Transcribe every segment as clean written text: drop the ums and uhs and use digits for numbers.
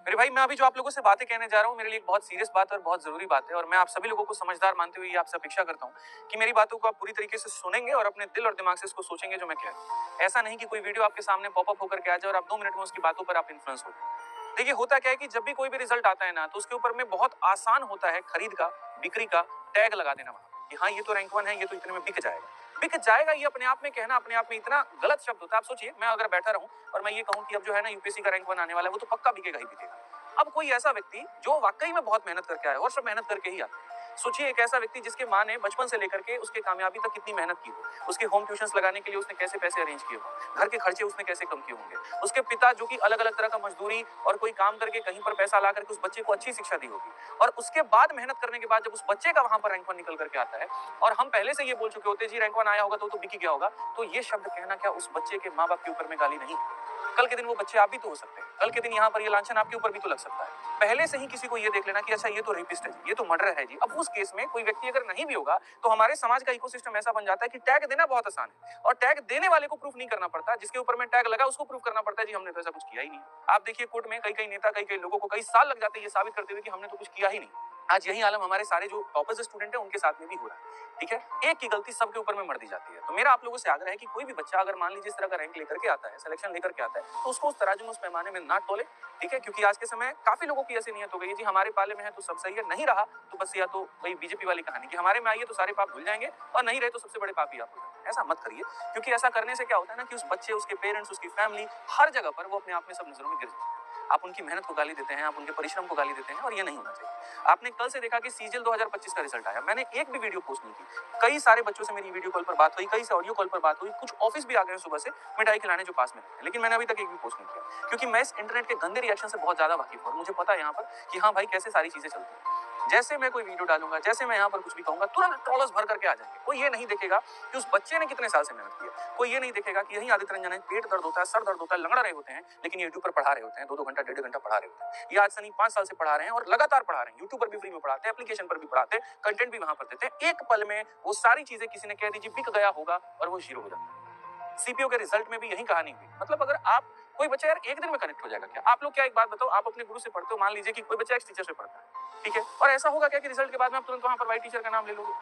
मेरे भाई, मैं अभी जो आप लोगों से बातें कहने जा रहा हूँ, मेरे लिए एक बहुत सीरियस बात है और बहुत जरूरी बात है, और मैं आप सभी लोगों को समझदार मानते हुए आपसे अपेक्षा करता हूँ कि मेरी बातों को आप पूरी तरीके से सुनेंगे और अपने दिल और दिमाग से इसको सोचेंगे जो मैं कह रहा हूँ। ऐसा नहीं कि कोई वीडियो आपके सामने पॉपअप होकर के आ जाए और आप 2 मिनट में उसकी बातों पर आप इन्फ्लुएंस हो जाए। देखिए, होता क्या है कि जब भी कोई भी रिजल्ट आता है ना, तो उसके ऊपर में बहुत आसान होता है खरीद का, बिक्री का टैग लगा देना वहां कि हाँ, ये तो रैंक 1 है, ये तो इतने में बिक जाएगा। बिक जाएगा ये अपने आप में कहना अपने आप में इतना गलत शब्द होता है। आप सोचिए, मैं अगर बैठा रहूं और मैं ये कहूं कि अब जो है ना यूपीएससी का रैंक 1 आने वाला है, वो तो पक्का बिकेगा ही बिकेगा। अब कोई ऐसा व्यक्ति जो वाकई में बहुत मेहनत करके आया और सब मेहनत करके ही आता है। सोचिए, एक ऐसा व्यक्ति जिसके माँ ने बचपन से लेकर के उसके कामयाबी तक कितनी मेहनत की हो, उसके होम ट्यूशंस लगाने के लिए उसने कैसे पैसे अरेंज किए हो, घर के खर्चे उसने कैसे कम किए होंगे, उसके पिता जो कि अलग अलग तरह का मजदूरी और कोई काम करके कहीं पर पैसा ला करके उस बच्चे को अच्छी शिक्षा दी होगी, और उसके बाद मेहनत करने के बाद जब उस बच्चे का वहां पर रैंक 1 निकल करके आता है, और हम पहले से ये बोल चुके होते जी रैंक 1 आया होगा तो बिक ही गया होगा, तो ये शब्द कहना क्या उस बच्चे के माँ बाप के ऊपर में गाली नहीं है? कल के दिन वो बच्चे आप भी तो हो सकते हैं, कल के दिन यहाँ पर ये लांछन आपके ऊपर भी तो लग सकता है। पहले से ही किसी को ये देख लेना कि अच्छा, ये तो रेपिस्ट है जी, ये तो मर्डर है जी। अब उस केस में कोई व्यक्ति अगर नहीं भी होगा तो हमारे समाज का इकोसिस्टम ऐसा बन जाता है कि टैग देना बहुत आसान है, और टैग देने वाले को प्रूफ नहीं करना पड़ता, जिसके ऊपर में टैग लगा उसको प्रूफ करना पड़ता है जी हमने तो ऐसा कुछ किया ही नहीं। आप देखिए, कोर्ट में कई कई नेता, कई कई लोगों को कई साल लग जाते हैं ये साबित करते हुए कि हमने तो कुछ किया ही नहीं। आज यही आलम हमारे सारे जो टॉपर्स स्टूडेंट हैं उनके साथ में भी हो रहा है। ठीक है, एक की गलती सबके ऊपर में मर दी जाती है। तो मेरा आप लोगों से आग्रह है कि कोई भी बच्चा अगर मान लीजिए इस तरह का रैंक लेकर के आता है, सिलेक्शन लेकर के आता है, तो उसको उस तराजू में, उस पैमाने में ना तोले। ठीक है, क्योंकि आज के समय काफी लोगों की ऐसी नियत हो गई है जी हमारे पाले में है तो सब सही है, नहीं रहा तो बस या तो वही बीजेपी वाली कहानी कि हमारे में आइए तो सारे पाप धुल जाएंगे, और नहीं रहे तो सबसे बड़े पापी आप हो जाएंगे। ऐसा मत करिए, क्योंकि ऐसा करने से क्या होता है ना कि उस बच्चे, उसके पेरेंट्स, उसकी फैमिली, हर जगह पर वो अपने आप में सब नजरों में गिर जाते हैं। आप उनकी मेहनत को गाली देते हैं, आप उनके परिश्रम को गाली देते हैं, और ये नहीं होना चाहिए। आपने कल से देखा कि सीजीएल 2025 का रिजल्ट आया, मैंने एक भी वीडियो पोस्ट नहीं की। कई सारे बच्चों से मेरी वीडियो कॉल पर बात हुई, कई से ऑडियो कॉल पर बात हुई, कुछ ऑफिस भी आ गए सुबह से मिठाई खिलाने जो पास में रहते हैं, लेकिन मैंने अभी तक एक भी पोस्ट नहीं किया, क्योंकि मैं इस इंटरनेट के गंदे रिएक्शन से बहुत ज्यादा वाकिफ हूं, और मुझे पता है यहाँ पर कि हाँ भाई, कैसे सारी चीजें चलती हैं। जैसे मैं कोई वीडियो डालूंगा, जैसे मैं यहाँ पर कुछ भी कहूंगा, तुरंत ट्रोलर्स भर करके आ जाएंगे। कोई ये नहीं देखेगा कि उस बच्चे ने कितने साल से मेहनत किया, कोई ये नहीं देखेगा कि यही आदित्य रंजन है, पेट दर्द होता है, सर दर्द होता है, लंगड़ा रहे होते हैं, लेकिन यूट्यूब पर पढ़ा रहे होते हैं, 2-2 घंटा, 1.5 घंटा पढ़ा रहे होते हैं। ये आज से नहीं, 5 साल से पढ़ा रहे हैं, और लगातार पढ़ा रहे हैं। यूट्यूब पर भी फ्री में पढ़ाते हैं, एप्लीकेशन पर भी पढ़ाते हैं, कंटेंट भी वहां पर देते हैं। एक पल में वो सारी चीजें किसी ने कह दी जी बिक गया होगा, और वो जीरो हो जाता है। सीपीओ के रिजल्ट में भी यही कहानी हुई। मतलब अगर आप, कोई बच्चा यार एक दिन में कनेक्ट हो जाएगा क्या? आप लोग क्या, एक बात बताओ, आप अपने गुरु से पढ़ते हो, मान लीजिए कि कोई बच्चा एक्स टीचर से पढ़ता है, ठीक है, और ऐसा होगा क्या कि रिजल्ट के बाद में आप तुरंत वहां पर वाई टीचर का नाम ले लोगे?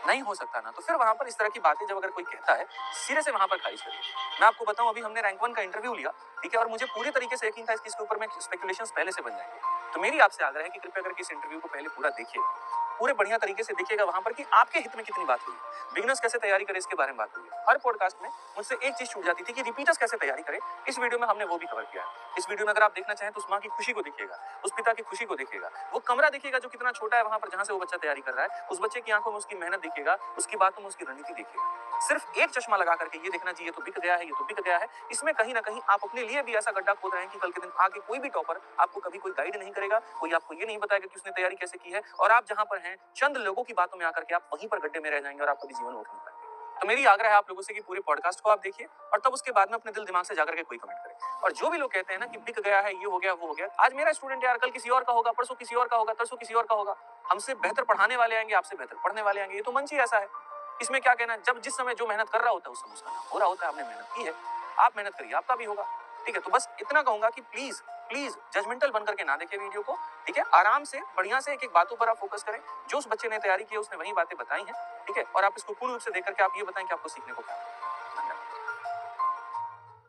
नहीं हो सकता ना। तो फिर वहां पर इस तरह की बातें जब अगर कोई कहता है, सिरे से वहां पर खारिज करिए। मैं आपको बताऊं, अभी हमने रैंक 1 का इंटरव्यू लिया, ठीक है, और मुझे पूरी तरीके से यकीन था इसके ऊपर में स्पेकुलेशंस पहले से बन जाएंगे। तो मेरी आपसे आग्रह है कि कृपया करके इस इंटरव्यू को पहले पूरा देखिए, पूरे बढ़िया तरीके से देखिएगा वहां पर कि आपके हित में कितनी बात हुई, बिगिनर्स कैसे तैयारी करें इसके बारे में बात हुई है। हर पॉडकास्ट में मुझसे एक चीज छूट जाती थी कि रिपीटर्स कैसे तैयारी करें। इस वीडियो में हमने वो भी कवर किया है। इस वीडियो में अगर आप देखना चाहें तो उस माँ की खुशी को देखिएगा, उस पिता की खुशी को देखिएगा, वो कमरा देखिएगा जो कितना छोटा है वहां पर जहां से वो बच्चा तैयारी कर रहा है, उस बच्चे की आंखों में उसकी मेहनत देखिएगा, उसकी बातों में उसकी रणनीति देखिएगा। सिर्फ एक चश्मा लगा करके ये देखना चाहिए तो बिक गया है, ये तो बिक गया है, इसमें कहीं ना कहीं आप अपने लिए भी ऐसा गड्ढा खोद रहे हैं कि कल के दिन आगे कोई भी टॉपर आपको कभी कोई गाइड नहीं करेगा, कोई आपको ये नहीं बताएगा कि उसने तैयारी कैसे की है, और आप जहां पर हैं चंद लोगों की बातों में आकर के आप वहीं पर गड्ढे में रह जाएंगे और आप कभी जीवन उठ नहीं पाएंगे। तो मेरी आग्रह है आप लोगों से कि पूरे पॉडकास्ट को आप देखिए, और तब उसके बाद में अपने दिल दिमाग से जाकर के कोई कमेंट करें। और जो भी लोग कहते हैं ना कि बिक गया है, ये हो गया, वो हो गया, आज मेरा स्टूडेंट यार, कल किसी और का होगा, परसों किसी और का होगा, तरसों किसी और का होगा। हमसे बेहतर पढ़ाने वाले आएंगे, आपसे बेहतर पढ़ने वाले आएंगे, ये तो मंच ही ऐसा है। इसमें क्या कहना, जब जिस समय जो मेहनत कर रहा होता है उस समय उसका नाम हो रहा होता है। आपने मेहनत की है, आप मेहनत करिए, आपका भी होगा। ठीक है, तो बस इतना कहूंगा कि प्लीज प्लीज जजमेंटल बनकर के ना देखें वीडियो को। ठीक है, आराम से बढ़िया से एक एक बातों पर आप फोकस करें। जो उस बच्चे ने तैयारी की है उसने वही बातें बताई हैं, ठीक है, और आप इसको पूर्ण रूप से देख करके आप ये बताएं कि आपको सीखने को क्या मिला।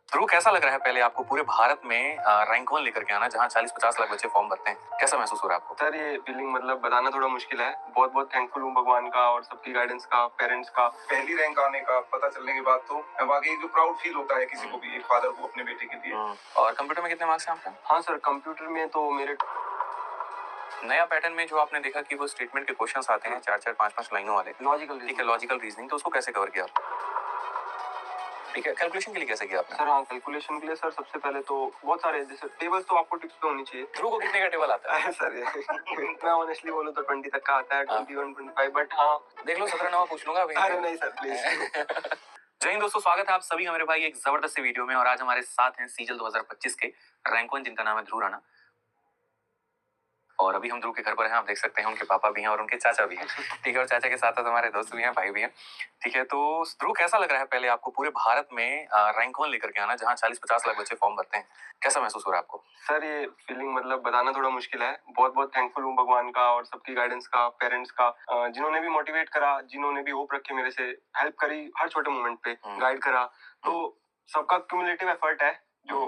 ध्रुव, कैसा लग रहा है पहले आपको पूरे भारत में रैंक 1 लेकर के आना, जहाँ 40-50 लाख बच्चे फॉर्म भरते हैं? कैसा महसूस हो रहा है आपको? सर, ये फीलिंग मतलब बताना थोड़ा मुश्किल है। बहुत बहुत थैंकफुल हूँ भगवान का और सबकी गाइडेंस का, पेरेंट्स का। पहली रैंक आने का पता चलने के बाद तो वाकई जो प्राउड फील होता है किसी को भी, एक फादर को अपने बेटे के लिए। और कंप्यूटर में कितने मार्क्स हैं आपके? हाँ सर, कंप्यूटर में तो मेरे नया पैटर्न में जो आपने देखा कि वो स्टेटमेंट के क्वेश्चंस आते हैं 4-4, 5-5 लाइनों वाले, लॉजिकल, ठीक है, लॉजिकल रीजनिंग, तो उसको कैसे कवर किया? ठीक है, कैलकुलेशन के लिए कैसे किया आपने? सर, हाँ, कैलकुलेशन के लिए सर सबसे पहले तो बहुत सारे जैसे टेबल्स तो आपको टिप्स पे होनी चाहिए। ध्रुव को कितने का टेबल आता है? सर मैं ऑनेस्टली बोलूं तो 20 तक का आता है, 21, 25, बट हाँ देख लो, 17 पूछ लूंगा अभी। अरे नहीं सर, प्लीज। जय हिंद दोस्तों, स्वागत है आप सभी का मेरे भाई एक जबरदस्त वीडियो में। और आज हमारे साथ हैं सीजल 2025 के रैंक 1 जिनका नाम है ध्रुव राणा। और अभी हम ध्रुव के घर पर हैं, आप देख सकते हैं उनके पापा भी हैं और उनके चाचा भी हैं, ठीक है, और चाचा के साथ साथ हमारे दोस्त भी हैं, भाई भी हैं, ठीक है। तो ध्रुव कैसा लग रहा है पहले आपको पूरे भारत में रैंक 1 लेकर के आना, जहाँ 40-50 लाख बच्चे फॉर्म भरते हैं, कैसा महसूस हो रहा है आपको? सर ये फीलिंग मतलब बताना थोड़ा मुश्किल है। बहुत बहुत थैंकफुल हूँ भगवान का और सबकी गाइडेंस का, पेरेंट्स का, जिन्होंने भी मोटिवेट करा, जिन्होंने भी होप रखी मेरे से, हेल्प करी हर छोटे मोमेंट पे, गाइड करा। तो सबका क्यूमुलेटिव एफर्ट है जो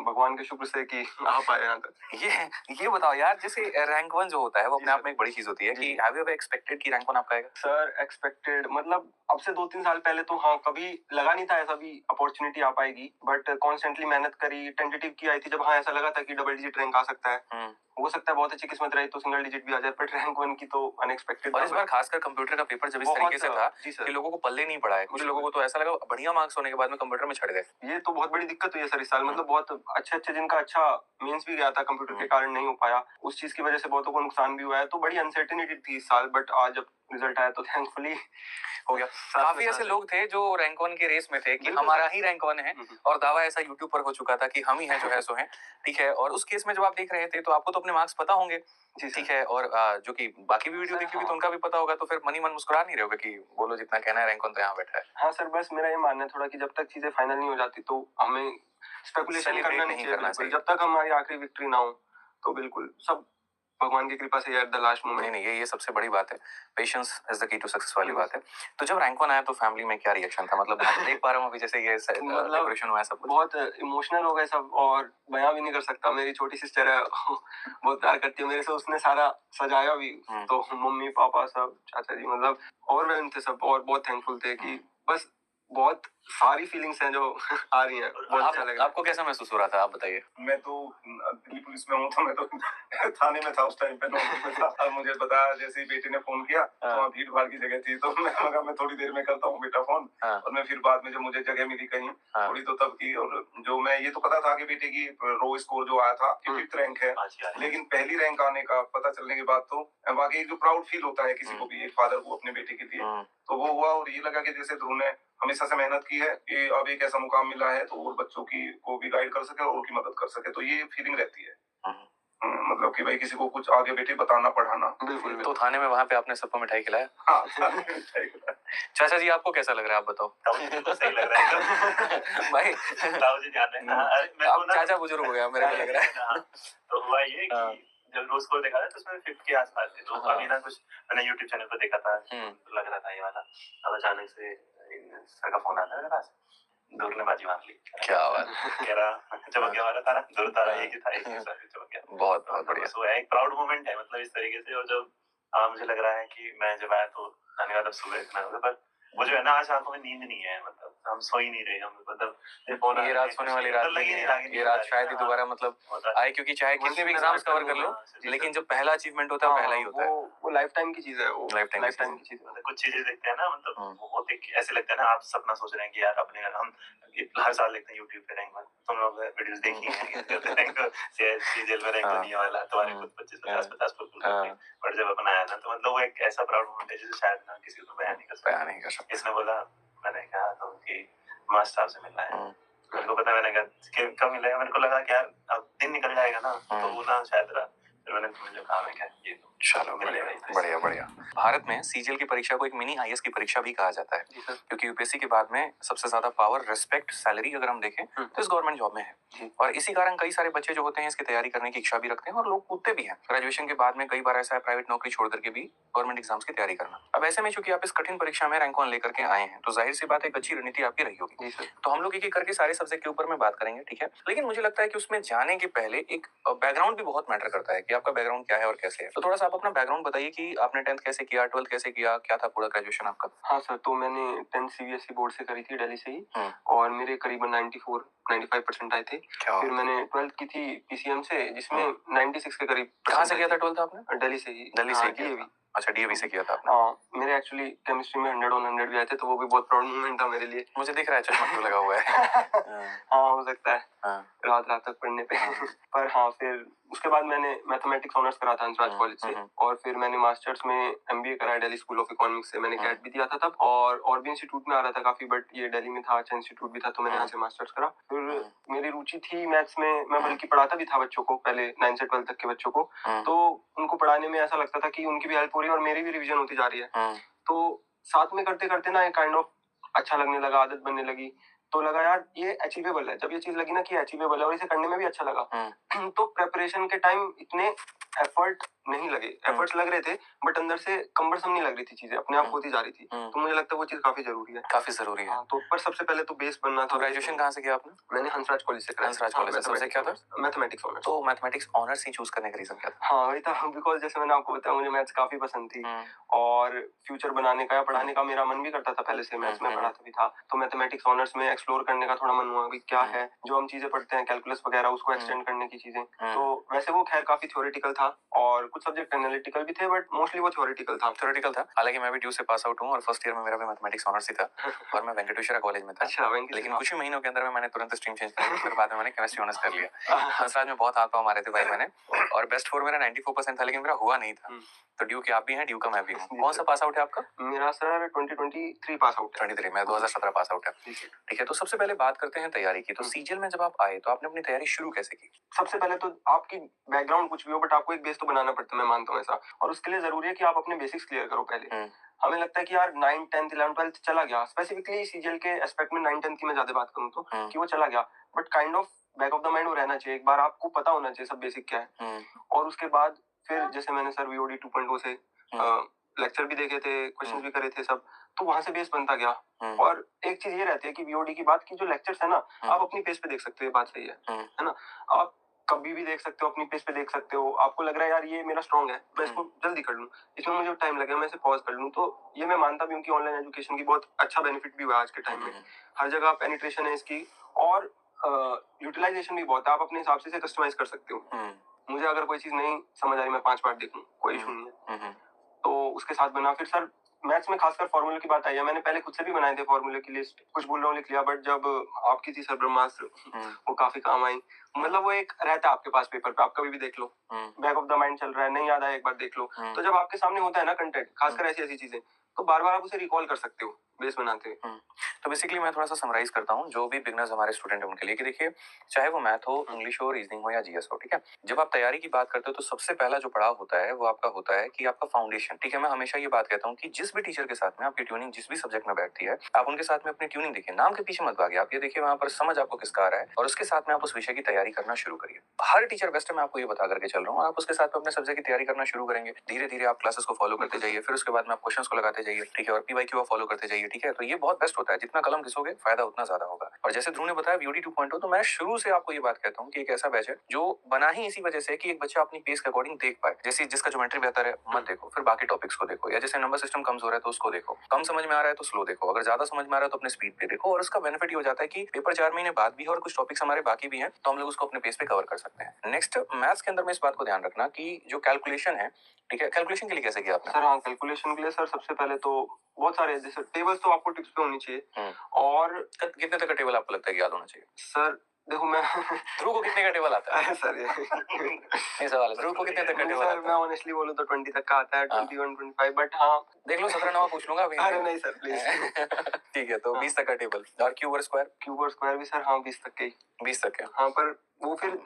भगवान के शुक्र से कि आ पाए यहाँ तक। ये बताओ यार, जैसे रैंक 1 जो होता है वो अपने आप में एक बड़ी चीज होती है कि हैव यू एवर एक्सपेक्टेड कि रैंक 1 आपका आएगा? सर एक्सपेक्टेड मतलब अब से 2-3 साल पहले तो हाँ कभी लगा नहीं था ऐसा भी अपॉर्चुनिटी आ पाएगी, बट कॉन्स्टेंटली मेहनत करी, टेंटेटिव की आई थी जब हाँ ऐसा लगा था कि डबल डिजिट रैंक आ सकता है। हो सकता है बहुत अच्छी किस्मत रही तो सिंगल डिजिट भी आ जाए, बट रैंक 1 की तो अनएक्सपेक्टेड। और इस बार खासकर कंप्यूटर का पेपर जब इस तरीके से था कि लोगों को पल्ले नहीं पड़ा है, कुछ लोगों को तो ऐसा लगा बढ़िया मार्क्स होने के बाद में कंप्यूटर में छड़ गए। ये तो बहुत बड़ी दिक्कत हुई है सर इस साल, मतलब बहुत अच्छे जिनका अच्छा मींस भी गया था कंप्यूटर के कारण नहीं हो पाया, उस चीज की वजह से बहुतों को नुकसान भी हुआ है। तो बड़ी अनसर्टेनिटी थी इस साल, बट आज जब रिजल्ट आया तो थैंकफुली हो गया। काफी ऐसे लोग थे जो रैंक 1 के रेस में थे कि हमारा ही रैंक 1 है, और दावा ऐसा यूट्यूब पर हो चुका था कि हम ही हैं जो है सो हैं, ठीक है। और उस केस में जब आप देख रहे थे तो आपको तो अपने मार्क्स पता होंगे, ठीक है, और जो कि बाकी भी वीडियो देखी होगी तो उनका भी पता होगा, तो फिर मन ही मन मुस्कुरा नहीं रहे होगा कि बोलो जितना कहना है, रैंक 1 तो यहाँ बैठा है। हाँ सर, बस मेरा ये मानना है थोड़ा कि जब तक चीजें फाइनल नहीं हो जाती तो हमें स्पेकुलेशन करना नहीं चाहिए। जब तक हमारी आखिरी विक्ट्री ना हो तो बिल्कुल सब भगवान की कृपा से एट द लास्ट मोमेंट। नहीं, ये सबसे बड़ी बात है, patience is the key to success वाली बात है। तो जब रैंक 1 आया तो फैमिली में क्या रिएक्शन था? मतलब मैं देख पा रहा हूँ अभी जैसे ये डेकोरेशन हुआ है, सब कुछ बहुत इमोशनल हो गए सब, और बयां भी नहीं कर सकता। मेरी छोटी सिस्टर है बहुत प्यार करती है मेरे से, उसने सारा सजाया भी, तो मम्मी पापा सब, चाचा जी, मतलब ओवरवेल्म थे सब और बहुत थैंकफुल थे कि बस बहुत सारी फीलिंग्स हैं जो आ रही हैं। बहुत अच्छा लग रहा है। आपको कैसा महसूस हो रहा था, आप बताइए। मैं तो दिल्ली पुलिस में हूँ, तो मैं तो थाने में था उस टाइम पे, नौकरी में था। अब मुझे बताया जैसे ही बेटे ने फोन किया तो वहाँ भीड़ भाड़ की जगह थी, तो मैं लगा मैं थोड़ी देर में करता हूँ बेटा फोन। और मैं फिर बाद में जब मुझे जगह मिली कहीं थोड़ी तो तब की, और जो मैं ये तो पता था कि बेटे की रो स्कोर जो आया था 5th रैंक है, लेकिन पहली रैंक आने का पता चलने के बाद तो वाकई जो प्राउड फील होता है किसी को भी, एक फादर को अपने बेटे के लिए, तो वो हुआ। और ये लगा कि जैसे ध्रुव ने हमेशा से मेहनत की है कि अब एक ऐसा मुकाम मिला है तो और बच्चों की को भी गाइड कर सके और उनकी मदद कर सके, तो ये फीलिंग रहती है। मतलब कि भाई किसी को कुछ आगे बेटे बताना पढ़ाना। बिल्कुल। तो थाने में वहां पे आपने सबको मिठाई खिलाया? हाँ, मिठाई खिलाया। चाचा जी आपको कैसा लग रहा है, आप बताओ। सही लग रहा है भाई जी ध्यान है। आप चाचा बुजुर्ग हो गया मेरे को लग रहा है। तो हुआ ये कि जब रोज को देखा था तो उसमें 5th के आसपास थे, तो अभी ना कुछ मैंने यूट्यूब चैनल पर देखा था, तो लग रहा था ये वाला। अब अचानक से सर का फोन आता है मेरे पास, दूर ने बाजी मार ली। क्या बात, कह रहा चमक गया हमारा तारा, दूर तारा एक ही था, एक ही चमक गया। बहुत बढ़िया। तो एक प्राउड मोमेंट है मतलब इस तरीके से। और जब मुझे लग रहा है कि मैं जब आया तो धन्यवाद, अब सुबह इतना होगा, पर वो जो है ना आज आंखों में नींद नहीं है, मतलब हम सो ही नहीं रहे, हम मतलब ये रात सोने वाली रात नहीं है, ये रात शायद ही दोबारा मतलब आए, क्योंकि चाहे कितने भी एग्जाम्स कवर कर लो, लेकिन जब पहला अचीवमेंट होता है पहला ही होता है। वो लाइफ टाइम की चीज है, वो लाइफ टाइम की चीज है। कुछ चीजें देखते हैं ना, मतलब वो देख के ऐसे लगता है ना, आप सपना सोच रहे हैं कि यार अपने घर हम हर साल देखते हैं यूट्यूब पे रैंक 1, तुम लोग वीडियोस देखी हैं जेल में रैंक नहीं वाला, तुम्हारे खुद 25-50 फुल, पर जब अपन आया ना तो मतलब वो एक ऐसा प्राउड मोमेंट है जिसे शायद ना किसी को बयान नहीं कर सकता। इसने बोला, मैंने कहा तो कि मास्टर साहब से मिलना है, मेरे को पता, मैंने कहा कब मिलेगा, मेरे को लगा कि यार अब दिन निकल जाएगा ना, तो वो ना शायद रहा, फिर मैंने तुम्हें जो कहा मैं क्या ये चलो बढ़िया। भारत में सीजीएल की परीक्षा को एक मिनी आईएएस की परीक्षा भी कहा जाता है, क्योंकि यूपीएससी के बाद में सबसे ज्यादा पावर, रिस्पेक्ट, सैलरी अगर हम देखें तो इस गवर्नमेंट जॉब में है। और इसी कारण कई सारे बच्चे जो होते हैं इसकी तैयारी करने की इच्छा भी रखते हैं और लोग कूदते भी हैं। ग्रेजुएशन के बाद में कई बार ऐसा है प्राइवेट नौकरी छोड़ करके भी गवर्नमेंट एग्जाम्स की तैयारी करना। अब ऐसे में चूंकि आप इस कठिन परीक्षा में रैंक 1 लेकर के आए हैं तो जाहिर सी बात एक अच्छी रणनीति आपकी रही होगी। तो हम लोग एक एक करके सारे सब्जेक्ट के ऊपर में बात करेंगे, ठीक है। लेकिन मुझे लगता है कि उसमें जाने के पहले एक बैकग्राउंड भी बहुत मैटर करता है कि आपका बैकग्राउंड क्या है और कैसे है। तो थोड़ा सा आप अपना बैकग्राउंड बताइए कि आपने 10th कैसे किया, 12th कैसे किया, क्या था पूरा ग्रेजुएशन आपका? हाँ सर, तो मैंने 10th सीबीएसई बोर्ड से करी थी दिल्ली से ही, और मेरे करीबन 94-95% आए थे। फिर मैंने 12th की थी पीसीएम से, जिसमें 96 के करीब। कहाँ से किया था 12th आपने? दिल्ली से ही। दिल्ली से किया? अच्छा, डीएवी से किया था आपने? हाँ, मेरे एक्चुअली केमिस्ट्री में 100 on 100 भी आए थे, तो वो भी बहुत प्राउड मोमेंट था मेरे लिए। मुझे दिख रहा है चश्मा क्यों लगा हुआ है। हाँ, हो सकता है। रात रात तक पढ़ने पे। पर हाँ, फिर उसके बाद मैंने मैथमेटिक्स ऑनर्स करा था हंसराज कॉलेज से, और फिर मैंने मास्टर्स में एमबीए करा दिल्ली स्कूल ऑफ इकोनॉमिक्स से। मैंने कैट भी दिया था तब, और भी इंस्टीट्यूट में आ रहा था काफी, बट ये दिल्ली में था, अच्छा इंस्टीट्यूट भी था, तो मैंने यहाँ से मास्टर्स करा। फिर मेरी रुचि थी मैथ्स में, मैं बल्कि पढ़ाता भी था बच्चों को, पहले 9 से 12 तक के बच्चों को। तो उनको पढ़ाने में ऐसा लगता था कि उनकी भी हेल्प हो रही है और मेरी भी रिवीजन होती जा रही है। तो साथ में करते करते ना एक काइंड ऑफ अच्छा लगने लगा, आदत बनने लगी। तो लगा यार ये अचीवेबल है। जब ये चीज लगी ना कि अचीवेबल है और इसे करने में भी अच्छा लगा, तो प्रेपरेशन के टाइम इतने एफर्ट नहीं लगे। एफर्ट्स लग रहे थे, बट अंदर से कंबरसम नहीं लग रही थी, चीजें अपने आप होती जा रही थी। तो मुझे लगता है वो चीज काफी जरूरी है। काफी जरूरी है। हाँ, तो पर सबसे पहले तो बेस बनना था। ग्रेजुएशन कहाँ से किया आपने? मैंने हंसराज कॉलेज से करा। हंसराज कॉलेज से। सबसे क्या था? Mathematics honours. तो मैथमेटिक्स ऑनर्स ही चूज करने का रीजन क्या था? हाँ, वही था, बिकॉज जैसे मैंने आपको बताया, मुझे मैथ्स काफी पसंद थी, और फ्यूचर बनाने का या पढ़ाने का मेरा मन भी करता था पहले से। मैथ्स में पढ़ाता भी था, तो मैथमेटिक्स ऑनर्स में एक्सप्लोर करने का थोड़ा मन हुआ कि क्या है जो हम चीजें पढ़ते हैं, कैलकुलस वगैरह, उसको एक्सटेंड करने की चीजें। तो वैसे वो खैर काफी थ्योरेटिकल था, और कुछ सब्जेक्ट एनालिटिकल भी थे, बट मोस्टली वो थ्योरेटिकल था। हालांकि मैं भी ड्यू से पास आउट हूँ, और फर्स्ट ईयर में मेरा भी मैथमेटिक्स ऑनर्स ही था, और मैं वेंकटेश्वरा कॉलेज में था। अच्छा, लेकिन कुछ ही महीनों के अंदर में मैंने तुरंत स्ट्रीम चेंज कर ली, फिर बाद में मैंने केमिस्ट्री ऑनर्स कर लिया। हंसराज में बहुत हाथ पाँव मारे थे भाई मैंने, और बेस्ट स्कोर मेरा 94% था, लेकिन मेरा हुआ नहीं था। तो ड्यू के आप भी हैं, ड्यू का मैं भी हूँ। कौन सा पास आउट है आपका? मेरा सर 2023 पास आउट है। 23, मैं 2017 पास आउट है। ठीक है, तो सबसे पहले बात करते हैं तैयारी की। तो सीजीएल में जब आप आए तो आपने अपनी तैयारी शुरू कैसे की? सबसे पहले तो आपकी बैकग्राउंड कुछ भी हो, बट आपको एक बेस तो बनाना पड़ता है, मैं मानता हूँ ऐसा। और उसके लिए जरूरी है कि आप अपने बेसिक्स क्लियर करो पहले। हमें लगता है कि यार 9, 10, 11, 12 चला गया, स्पेसिफिकली सीजीएल के एस्पेक्ट में 9, 10 की मैं ज्यादा बात करूँ तो, कि वो चला गया, but kind of back of the mind वो रहना चाहिए। एक बार आपको पता होना चाहिए सब बेसिक क्या है। और उसके बाद फिर जैसे मैंने सर वीओडी 2.0 से लेक्चर भी देखे थे, क्वेश्चंस भी करे थे सब, तो वहां से बेस बनता गया। और एक चीज ये रहती है कि वीओडी की बात की जो लेक्चर्स है ना, आप अपनी पेस पे देख सकते हो, ये बात सही है ना। आप कभी भी देख सकते हो, अपनी पेस पे देख सकते हो। आपको लग रहा है यार ये मेरा स्ट्रॉन्ग है, मैं इसको जल्दी कर लूं, इसमें मुझे टाइम लगेगा, मैं इसे पॉज कर लूं। तो ये मैं मानता भी हूँ कि ऑनलाइन एजुकेशन की बहुत अच्छा बेनिफिट भी हुआ आज के टाइम में। हर जगह पेनिट्रेशन है इसकी, और यूटिलाइजेशन भी बहुत है। आप अपने हिसाब से इसे कस्टमाइज कर सकते हो। मुझे अगर कोई चीज नहीं समझ आ रही, मैं 5 बार देखूं, कोई इशू नहीं है। तो उसके साथ बना। फिर सर मैथ्स में खासकर फॉर्मूले की बात आई है, मैंने पहले खुद से भी बनाए थे फॉर्मूले की लिस्ट, कुछ भूल रहा हूँ लिख लिया, बट जब आपकी थी सर ब्रह्मास्त्र, वो काफी काम आई। मतलब वो एक रहता है आपके पास पेपर पे, आप कभी भी देख लो, बैक ऑफ द माइंड चल रहा है, नहीं याद आया एक बार देख लो। तो जब आपके सामने होता है ना कंटेंट, खासकर ऐसी ऐसी चीजें, तो बार बार आप उसे रिकॉल कर सकते हो बेस बनाते हुए। तो बेसिकली मैं थोड़ा सा समराइज करता हूँ जो भी बिगनर्स हमारे स्टूडेंट हैं उनके लिए, कि देखिए चाहे वो मैथ हो, इंग्लिश हो, रीजनिंग हो या जीएस हो, ठीक है, जब आप तैयारी की बात करते हो तो सबसे पहला जो पड़ाव होता है वो आपका होता है कि आपका फाउंडेशन। ठीक है, मैं हमेशा ये बात कहता हूँ कि जिस भी टीचर के साथ में आपकी ट्यूनिंग जिस भी सब्जेक्ट में बैठती है, आप उनके साथ में अपनी ट्यूनिंग देखिए, नाम के पीछे मत भागिए, आप ये देखिए वहां पर समझ आपको किसका आ रहा है, और उसके साथ में आप उस विषय की तैयारी करना शुरू करिए। हर टीचर बेस्ट है, मैं आपको ये बता करके चल रहा हूँ। आप उसके साथ में अपने सब्जेक्ट की तैयारी करना शुरू करेंगे, धीरे धीरे आप क्लासेस को फॉलो करते जाइए, फिर उसके बाद में आप क्वेश्चंस को लगाते जाइए, ठीक है, और पीवाईक्यू फॉलो करते जाइए, ठीक है। तो ये बहुत बेस्ट होता है, जितना कलम घिसोगे फायदा उतना ज्यादा होगा। और जैसे ध्रुव ने बताया वीओडी 2.0, तो मैं शुरू से आपको ये बात कहता हूँ कि एक ऐसा बैच है जो बना ही इसी वजह से कि एक बच्चा अपनी पेस के अकॉर्डिंग देख पाए। जैसे जिसका ज्योमेट्री बेहतर है मत देखो, फिर बाकी टॉपिक्स को देखो, या जैसे नंबर सिस्टम कमजोर है तो उसको देखो, कम समझ में आ रहा है तो स्लो देखो, अगर ज्यादा समझ में आ रहा है तो अपने स्पीड पे देखो। और उसका बेनिफिट ये हो जाता है कि पेपर 4 महीने बाद भी है और कुछ टॉपिक्स हमारे बाकी भी हैं, तो हम लोग उसको अपने पेस पे कवर कर सकते हैं। नेक्स्ट मैथ्स के अंदर में इस बात को ध्यान रखना कि जो कैलकुलेशन है, ठीक है, कैलकुलेशन के लिए कैसे किया आपने? सर हाँ, कैलकुलेशन के लिए सर सबसे पहले तो बहुत सारे जैसे टेबल्स तो आपको टिप्स पे होनी चाहिए। और कितने तक का टेबल आपको लगता है कि याद होना चाहिए? सर देखो मैं ध्रुव को कितने का टेबल आता है? सर ये सवाल है, ध्रुव को कितने तक का टेबल आता है? मैं ऑनेस्टली बोलूं तो 20 तक का आता है, 21, 25, बट हाँ देख लो 17 9 पूछ लूंगा अभी। अरे नहीं सर प्लीज। ठीक है, तो 20 तक का टेबल। और क्यूब और स्क्वायर भी सर हाँ 20 तक के ही। 20 तक है हाँ, पर वो फिर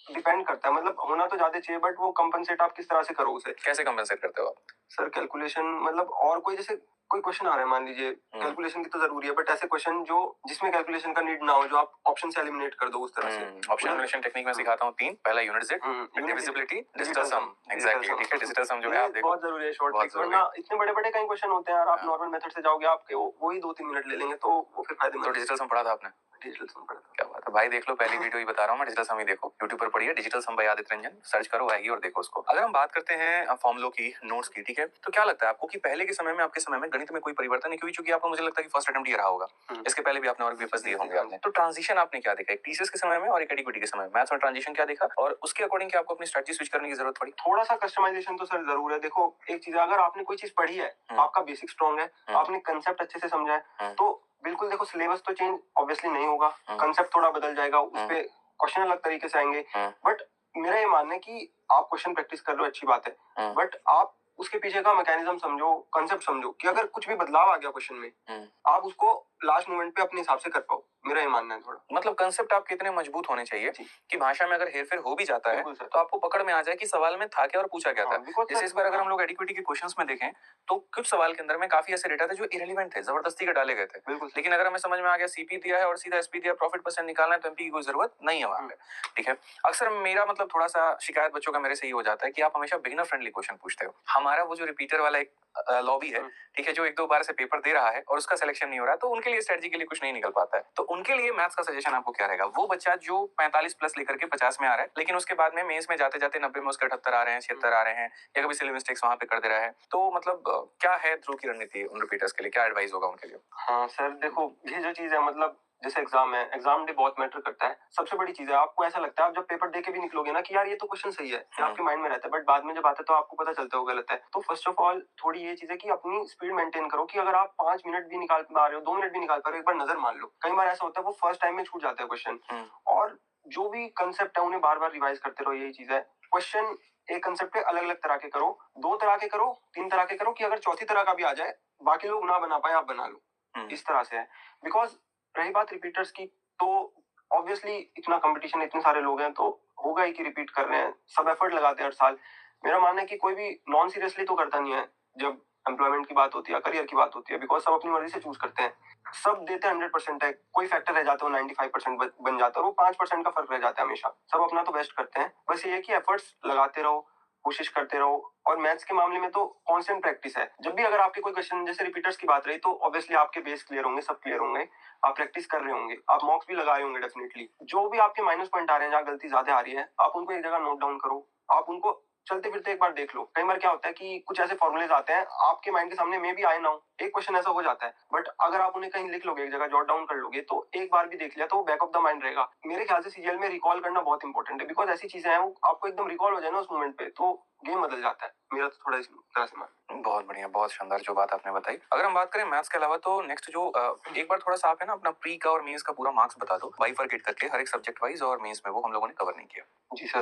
डिपेंड करता है, मतलब होना तो ज्यादा चाहिए, बट वो कंपनसेट आप किस तरह से करो उसे। कैसे कंपनसेट करते हो आप? सर कैलकुलेशन मतलब, और कोई जैसे कोई क्वेश्चन आ रहा है मान लीजिए, कैलकुलेशन की तो जरूरी है, बट ऐसे क्वेश्चन जो जिसमें कैलकुलेशन का नीड ना हो, जो आप ऑप्शन से एलिमिनेट कर दो उस तरह से। ऑप्शन एलिमिनेशन टेक्निक में सिखाता हूं 3। पहला यूनिट जेड, डिविजिबिलिटी, डिजिटल सम। एग्जैक्टली, ठीक है, डिजिटल सम जो है आप देखो बहुत जरूरी है, शॉर्ट ट्रिक्स, वरना इतने बड़े बड़े कई क्वेश्चन होते हैं यार, आप नॉर्मल मेथड से जाओगे आपके वो ही 2-3 मिनट ले लेंगे, तो वो फिर फायदेमंद। तो डिजिटल सम पढ़ा था आपने? डिजिटल सम पढ़ा था। क्या बात है भाई, देख लो पहली वीडियो ही बता रहा हूँ मैं, डिजिटल सम ही देखो, यूट्यूब पर पढ़िए, डिजिटल सम बाय आदित्य रंजन सर्च करो, आएगी और देखो उसको। अगर हम बात करते हैं फॉर्मुलों की, नोट्स की, ठीक है, तो क्या लगता है आपको कि पहले के समय में आपके समय में गणित में कोई परिवर्तन नहीं? क्योंकि चूंकि आपको मुझे लगता है कि फर्स्ट अटेम्प्ट ये रहा होगा, इसके पहले भी आपने और पेपर्स दिए होंगे आपने, तो ट्रांजिशन आपने क्या देखा एक टीसीएस के समय में और एक एडीक्यूटी के समय में? मैथ्स में ट्रांजिशन क्या देखा और उसके अकॉर्डिंग क्या आपको अपनी स्ट्रेटजी स्विच करने की जरूरत पड़ी? थोड़ा सा कस्टमाइजेशन तो सर जरूर है। देखो एक चीज, अगर आपने कोई चीज पढ़ी है, आपका बेसिक स्ट्रॉन्ग है, आपने कंसेप्ट अच्छे से समझा है, तो बिल्कुल देखो सिलेबस तो चेंज ऑब्वियसली नहीं होगा, कंसेप्ट थोड़ा बदल जाएगा, उसपे क्वेश्चन अलग तरीके से आएंगे। बट मेरा ये मानना है कि आप क्वेश्चन प्रैक्टिस कर रहे हो, अच्छी बात है, बट आप उसके पीछे का मैकेनिज्म समझो, कंसेप्ट समझो कि अगर कुछ भी बदलाव आ गया क्वेश्चन में, आप उसको लास्ट मोमेंट पे अपने हिसाब से कर पाओ। मेरा ये मानना है थोड़ा। मतलब कंसेप्ट आपके इतने मजबूत होने चाहिए कि भाषा में अगर हेरफेर हो भी जाता है तो आपको पकड़ में आ जाए कि सवाल में था क्या और पूछा क्या था। जैसे इस बार अगर हम लोग एडिक्विटी के क्वेश्चंस में देखें तो कुछ सवाल के अंदर में काफी ऐसे डेटा थे जो इरेलीवेंट थे, जबरदस्ती के डाले गए थे। लेकिन अगर हमें समझ में आ गया सीपी दिया है और सीधा एसपी दिया, प्रॉफिट परसेंट निकालना है, तो एमपी की कोई जरूरत नहीं है वहां पे। ठीक है, अक्सर मेरा मतलब थोड़ा सा शिकायत बच्चों का मेरे से ये हो जाता है कि आप हमेशा बिगिनर फ्रेंडली क्वेश्चन पूछते हो। हमारा वो जो रिपीटर वाला एक लॉबी है, ठीक है, जो 1-2 बार से पेपर दे रहा है और उसका सिलेक्शन नहीं हो रहा है, तो उनके लिए स्ट्रेटजी के लिए कुछ नहीं निकल पाता है। तो उनके लिए मैथ्स का सजेशन आपको क्या रहेगा? वो बच्चा जो 45 प्लस लेकर के 50 में आ रहा है, लेकिन उसके बाद में मेंस में जाते जाते 90 में उसके 78 आ रहे हैं, 76 आ रहे हैं, या कभी सिली मिस्टेक्स वहां पे कर दे रहा है, तो मतलब क्या है ध्रुव की रणनीति उन रिपीटर्स के लिए? क्या एडवाइस होगा उनके लिए? हाँ सर, देखो ये जो चीज है, मतलब जैसे एग्जाम है, एग्जाम डे बहुत मैटर करता है। सबसे बड़ी चीज है, आपको ऐसा लगता है आप जब पेपर दे के भी निकलोगे ना कि यार ये तो क्वेश्चन सही है, ये आपके माइंड में रहता है, बट बाद में जब आता है तो आपको पता चलता है वो गलत है। तो फर्स्ट ऑफ ऑल थोड़ी ये चीज है कि अपनी स्पीड मेंटेन करो कि अगर आप 5 मिनट भी निकाल पा रहे हो, 2 मिनट भी निकाल पा रहे हो, एक बार नजर मान लो। कई बार ऐसा होता है वो फर्स्ट टाइम में छूट जाता है क्वेश्चन, और जो भी कंसेप्ट है उन्हें बार बार रिवाइज करते रहो। यही चीज है, क्वेश्चन एक कंसेप्ट पे अलग अलग तरह के करो, 2 तरह के करो, 3 तरह के करो, कि अगर चौथी तरह का भी आ जाए, बाकी लोग ना बना पाए, आप बना लो। इस तरह से है। बिकॉज रही बात रिपीटर्स की, तो ऑब्वियसली इतना कंपटीशन, इतने सारे लोग हैं, तो होगा ही कि रिपीट कर रहे हैं, सब एफर्ट लगाते हैं हर साल। मेरा मानना है कि कोई भी नॉन सीरियसली तो करता नहीं है जब एम्प्लॉयमेंट की बात होती है, करियर की बात होती है, बिकॉज सब अपनी मर्जी से चूज करते हैं, सब देते हैं 100% है। कोई फैक्टर रह जाता है, 95% बन जाता है, और वो 5% का फर्क रह जाता है हमेशा। सब अपना तो बेस्ट करते हैं, बस ये है कि एफर्ट्स लगाते रहो, कोशिश करते रहो। और मैथ्स के मामले में तो कांस्टेंट प्रैक्टिस है। जब भी अगर आपके कोई क्वेश्चन, जैसे रिपीटर्स की बात रही, तो ऑब्वियसली आपके बेस क्लियर होंगे, सब क्लियर होंगे, आप प्रैक्टिस कर रहे होंगे, आप मॉक्स भी लगाए होंगे डेफिनेटली। जो भी आपके माइनस पॉइंट आ रहे हैं, जहाँ गलती ज्यादा आ रही है, आप उनको एक जगह नोट डाउन करो, आप उनको चलते फिरते एक बार देख लो। कई बार क्या होता है कि कुछ ऐसे फॉर्मूलेज आते हैं आपके माइंड के सामने, में भी आए ना हो, एक क्वेश्चन ऐसा हो जाता है, बट अगर आप उन्हें कहीं लिख लोगे, एक जगह जॉट डाउन कर लोगे, तो एक बार भी देख लिया तो बैक ऑफ द माइंड रहेगा। मेरे ख्याल से सीजीएल में रिकॉल करना बहुत इंपॉर्टेंट है, बिकॉज ऐसी चीजें हैं वो आपको एकदम रिकॉल हो जाए ना उस मोमेंट पे, तो गेम बदल जाता है। मेरा तो थोड़ा इस तरह से मान। बहुत बढ़िया, बहुत शानदार जो बात आपने बताई। अगर हम बात करें मैथ्स के अलावा, तो नेक्स्ट जो एक बार थोड़ा सा आप है ना अपना प्री का और मेंस का पूरा मार्क्स बता दो, बाइफरकेट करके हर एक सब्जेक्ट वाइज, और मेंस में वो हम लोगों ने कवर नहीं किया। जी सर,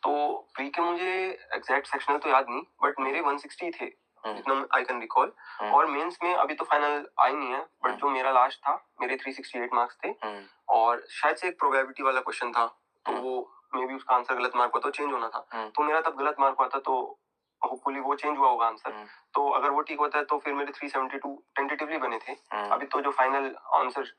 तो प्री के मुझे एग्जैक्ट सेक्शनल तो याद नहीं, बट मेरे 160 थे जितना आई कैन रिकॉल, और मेंस में अभी तो फाइनल आई नहीं है, बट जो मेरा लास्ट था, मेरे 368 मार्क्स थे, और शायद से एक प्रोबेबिलिटी वाला क्वेश्चन था, तो वो मे बी उसका आंसर गलत मार्क हुआ तो चेंज होना था, तो मेरा तब गलत मार्क हुआ था, तो होपफुली वो चेंज हुआ होगा आंसर। तो अगर वो ठीक होता है तो फिर मेरे 372 टेंटेटिवली बने थे। अभी तो जो फाइनल आंसर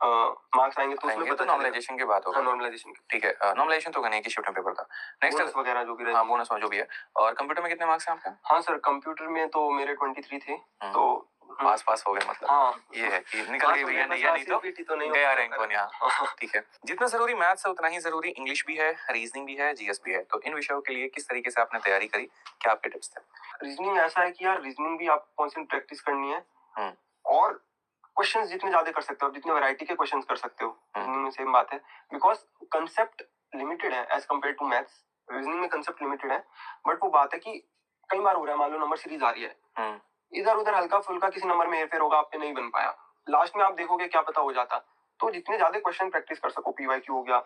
मार्क्स आएंगे तो उसमें पता नॉर्मलाइजेशन की बात होगा। नॉर्मलाइजेशन की, ठीक है, नॉर्मलाइजेशन तो नहीं कि शिफ्ट पेपर का। नेक्स्ट वगैरह जो भी रहे, हाँ बोनस जो भी है। और कंप्यूटर में कितने मार्क्स हैं आपके? हाँ सर, कंप्यूटर में तो मेरे 23 थे, तो पास हो गए मतलब। हाँ, ये है कि निकल गई भैया, नहीं तो गया रैंक वन यहाँ। ठीक है, जितना जरूरी मैथ्स है उतना ही जरूरी इंग्लिश भी है, रीजनिंग भी है, जीएस भी है। तो इन विषयों के लिए किस तरीके से आपने तैयारी करी, क्या आपके टिप्स थे? रीजनिंग ऐसा है कि यार रीजनिंग भी आप कॉन्स्टेंट प्रैक्टिस करनी है, और क्वेश्चंस जितने ज्यादा कर सकते हो, जितने वैरायटी के क्वेश्चंस कर सकते हो, रीजनिंग में सेम बात है, बिकॉज कंसेप्ट लिमिटेड है as compared to maths. Reasoning में कंसेप्ट लिमिटेड है, बट वो बात है कि कई बार हो रहा है, मान लो नंबर सीरीज आ रही है, इधर उधर हल्का फुल्का किसी नंबर में हेरफेर होगा, आपने नहीं बन पाया, लास्ट में आप देखोगे क्या पता हो जाता। तो जितने ज्यादा क्वेश्चन प्रैक्टिस कर सको, पीवाईक्यू हो गया,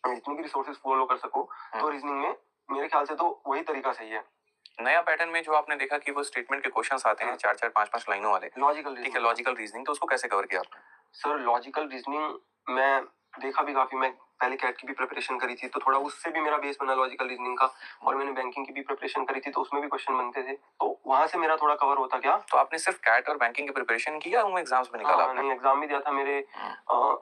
जितने भी रिसोर्सेज फॉलो कर सको, तो रीजनिंग में मेरे ख्याल से तो वही तरीका सही है। नया पैटर्न में जो आपने देखा कि वो स्टेटमेंट के क्वेश्चंस आते हैं 4-4 5-5 लाइनों वाले, लॉजिकल, ठीक है, लॉजिकल रीजनिंग, तो उसको कैसे कवर किया आपने? सर लॉजिकल रीजनिंग मैं देखा भी काफी, मैं पहले कैट की भी प्रिपरेशन करी थी, तो थोड़ा उससे भी मेरा बेस बना लॉजिकल रीजनिंग का, और मैंने बैंकिंग की भी प्रिपरेशन करी थी, तो उसमें भी क्वेश्चन बनते थे, तो वहां से मेरा थोड़ा कवर होता गया। तो आपने सिर्फ कैट और बैंकिंग की प्रिपरेशन की या उन एग्जाम्स में निकाला? नहीं, एग्जाम भी दिया था मेरे,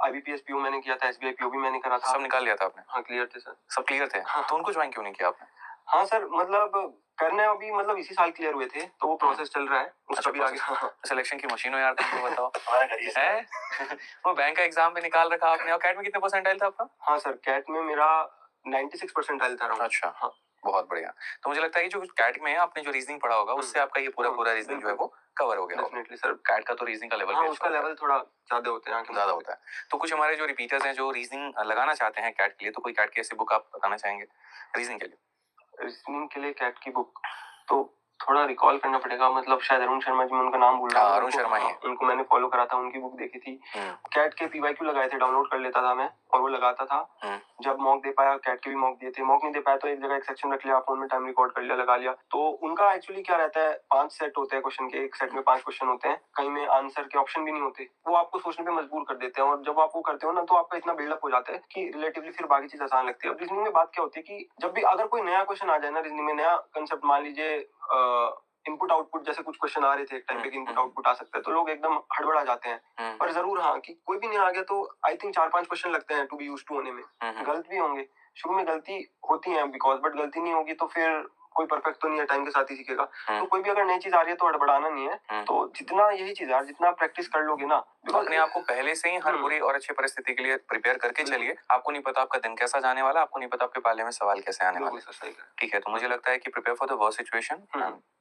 आईबीपीएस पीओ मैंने किया था, एसबीआई पीओ भी मैंने करा था। सब निकाल लिया था आपने? हाँ, क्लियर थे सर। सब क्लियर थे? हाँ। तो उनको ज्वाइन क्यों नहीं किया आपने? हाँ सर, मतलब करने अभी मतलब इसी साल क्लियर हुए थे, तो वो प्रोसेस चल रहा है, उसका भी आगे। सिलेक्शन की मशीन हो यार, तुमको बताओ। हमारा करिए है वो बैंक का एग्जाम भी निकाल रखा आपने। और कैट में कितने परसेंटाइल था आपका? हाँ सर, कैट में मेरा 96 परसेंटाइल था। अच्छा, हाँ, बहुत बढ़िया। तो मुझे लगता है कि जो कैट में आपने जो रीजनिंग पढ़ा होगा, उससे आपका ये पूरा रीजनिंग जो है वो कवर हो गया होगा। Definitely sir. कैट का तो रीजनिंग का लेवल, हाँ, उसका लेवल थोड़ा ज्यादा होता है, ज्यादा होता है। तो कुछ हमारे जो रिपीटर्स हैं जो रीजनिंग लगाना चाहते हैं कैट के लिए, तो कोई कैट की ऐसी बुक आप बताना चाहेंगे रीजनिंग के लिए? रीजनिंग के लिए कैट की बुक तो थोड़ा रिकॉल करना पड़ेगा, मतलब शायद अरुण शर्मा जी, मैं उनका नाम भूल रहा हूँ। अरुण शर्मा ही है। उनको मैंने फॉलो करा था, उनकी बुक देखी थी। कैट के पीवाईक्यू लगाए थे, डाउनलोड कर लेता था मैं और वो लगाता था। जब मॉक दे पाया, कैट के भी मॉक दिए थे। मॉक नहीं दे पाया तो एक जगह एक सेक्शन रख लिया, फोन में टाइम रिकॉर्ड कर लिया, लगा लिया। तो उनका एक्चुअली क्या रहता है, 5 सेट होते हैं क्वेश्चन के, एक सेट में 5 क्वेश्चन होते हैं, कहीं में आंसर के ऑप्शन भी नहीं होते, वो आपको सोचने पे मजबूर कर देते हैं। और जब आप वो करते हो ना, तो आपका इतना बिल्डअप हो जाता है कि रिलेटिवली फिर बाकी चीज आसान लगती है। अब रीजनिंग में बात क्या होती है कि जब भी अगर कोई नया क्वेश्चन आ जाए ना, रीजनिंग में नया कंसेप्ट, मान लीजिए इनपुट आउटपुट जैसे कुछ क्वेश्चन आ रहे थे एक टाइम पे, इनपुट आउटपुट आ सकता है, तो लोग एकदम हड़बड़ा जाते हैं। पर जरूर हाँ, कि कोई भी नहीं आ गया तो आई थिंक 4-5 क्वेश्चन लगते हैं टू बी यूज्ड टू होने में। गलत भी होंगे, शुरू में गलती होती है बिकॉज, बट गलती नहीं होगी तो फिर कोई परफेक्ट तो नहीं है, टाइम के साथ ही सीखेगा। तो कोई भी अगर नई चीज आ रही है तो हड़बड़ाना नहीं है। तो जितना, यही चीज है, जितना प्रैक्टिस कर लोगे ना, तो अपने आप को पहले से ही हर बुरी और अच्छी परिस्थिति के लिए प्रिपेयर करके चलिए। आपको नहीं पता आपका दिन कैसा जाने वाला, आपको नहीं पता आपके पाले में सवाल कैसे आने वाले। ठीक है, तो मुझे लगता है कि prepare for the worst situation,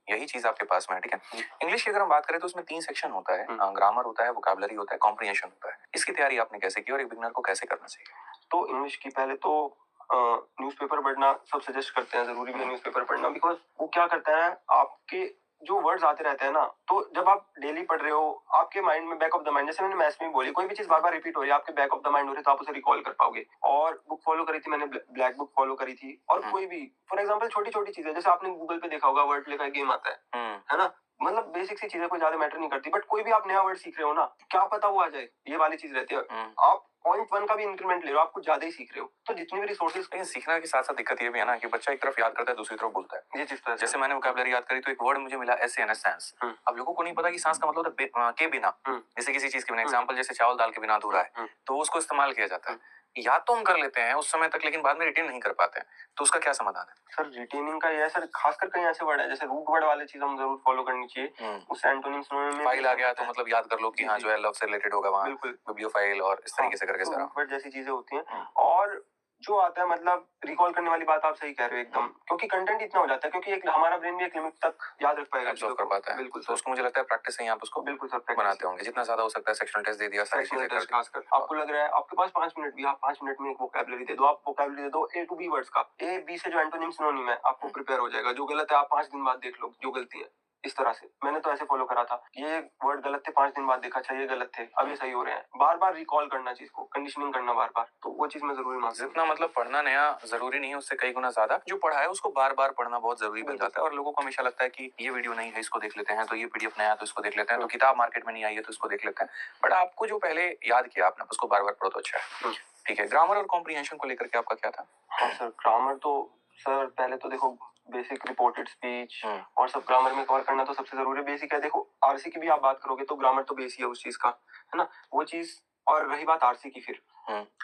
यही चीज आपके पास में है। ठीक है, इंग्लिश की अगर हम बात करें तो उसमें 3 सेक्शन होता है, ग्रामर होता है, वोकैबुलरी होता है, कॉम्प्रिहेंशन होता है। इसकी तैयारी आपने कैसे की और एक बिगिनर को कैसे करना चाहिए? तो इंग्लिश की पहले तो न्यूज़पेपर पढ़ना सब सजेस्ट करते हैं, जरूरी भी है न्यूज़पेपर पढ़ना, बिकॉज वो क्या करता है, आपके जो वर्ड्स आते रहते हैं ना, तो जब आप डेली पढ़ रहे हो, आपके माइंड में बैक ऑफ द माइंड, जैसे मैंने मैथ्स में बोली, कोई भी चीज बार बार रिपीट हो रही है, आपके बैक ऑफ द माइंड हो रही है, तो आप उसे रिकॉल कर पाओगे। और बुक फॉलो करी थी मैंने, ब्लैक बुक फॉलो करी थी। और कोई भी फॉर एग्जाम्पल छोटी छोटी चीजें, जैसे आपने गूगल पे देखा होगा, वर्ड प्ले का गेम आता है ना, मतलब बेसिक सी चीजें कोई ज्यादा मैटर नहीं करती, बट कोई भी आप नया वर्ड सीख रहे हो ना, क्या पता वो आ जाए, ये वाली चीज रहती है। आप 0.1 का भी इंक्रीमेंट ले रहे हो, आप कुछ ज्यादा ही सीख रहे हो। तो जितने भी रिसोर्सेज, लेकिन सीखने के साथ साथ दिक्कत ये भी है ना कि बच्चा एक तरफ याद करता है, दूसरी तरफ बोलता है। ये चीज तो जैसे मैंने वोकैबुलरी याद करी तो एक वर्ड मुझे मिला एस अब लोगों को नहीं पता कि सांस का मतलब होता है के बिना। जैसे किसी चीज के बिना, एग्जांपल जैसे चावल दाल के बिना अधूरा है, तो उसको इस्तेमाल किया जाता है। याद तो हम कर लेते हैं उस समय तक, लेकिन बाद में रिटेन नहीं कर पाते हैं, तो उसका क्या समाधान है? सर रिटेनिंग का ये है सर, खासकर कई ऐसे वर्ड है, जैसे रूट वर्ड वाले चीज हम जरूर फॉलो करनी चाहिए। उस एंटोनिम सिनोनिम में फाइल आ गया तो मतलब याद कर लो कि हाँ जो है लव से रिलेटेड होगा वहाँ, बिल्कुल बिब्लियोफाइल और इस तरीके से करके सारा रूट वर्ड जैसी चीजें होती हैं। और जो आता है, मतलब रिकॉल करने वाली बात आप सही कह रहे हो एकदम, क्योंकि कंटेंट इतना हो जाता है, क्योंकि एक हमारा ब्रेन भी एक लिमिट तक याद रख पाएगा, एब्जॉर्ब कर पाता है। बिल्कुल तो उसको मुझे लगता है प्रैक्टिस से ही आप उसको बिल्कुल सर बनाते होंगे, जितना ज्यादा हो सकता है। सेक्शनल टेस्ट दे दिया, सारी चीजें कर दी। खासकर आपको लग रहा है आपके पास 5 मिनट भी, आप 5 मिनट में एक वोकैबुलरी दे दो, आप वोकैबुलरी दे दो A to B वर्ड्स का, A B से जो एंटोनिम सिनोनिम है आपको प्रिपेयर हो जाएगा। जो गलत है आप 5 दिन बाद देख लो जो गलती है, इस तरह से मैंने तो ऐसे फॉलो करा था। ये वर्ड गलत थे, 5 दिन बाद देखा, अच्छा ये गलत थे, अब ये सही हो रहे हैं। बार बार रिकॉल करना चीज को, कंडीशनिंग करना बार बार, तो वो चीज मैं जरूरी मानता हूं। जितना मतलब पढ़ना नया जरूरी नहीं है, उससे कई गुना ज्यादा जो पढ़ा है उसको बार बार पढ़ना बहुत जरूरी बन जाता है। और लोगों को हमेशा लगता है कि ये वीडियो नहीं है, इसको देख लेते हैं, तो ये पीडीएफ नया है तो इसको देख लेते हैं, तो किताब मार्केट में नहीं आई है तो इसको देख लेते हैं। बट आपको जो पहले याद किया आपने, उसको बार बार पढ़ो तो अच्छा है। ठीक है, ग्रामर और कॉम्प्रिहेंशन को लेकर के आपका क्या था? हाँ सर, ग्रामर तो सर पहले तो देखो बेसिक रिपोर्टेड स्पीच और सब ग्रामर में कवर करना तो सबसे जरूरी है, बेसिक है। देखो आरसी की भी आप बात करोगे तो ग्रामर तो बेसिक है उस चीज का, है ना, वो चीज। और रही बात आरसी की, फिर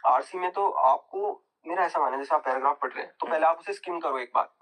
आरसी में तो आपको, मेरा ऐसा मानना है, जैसे आप पैराग्राफ पढ़ रहे हैं तो पहले आप उसे स्किम करो एक बार।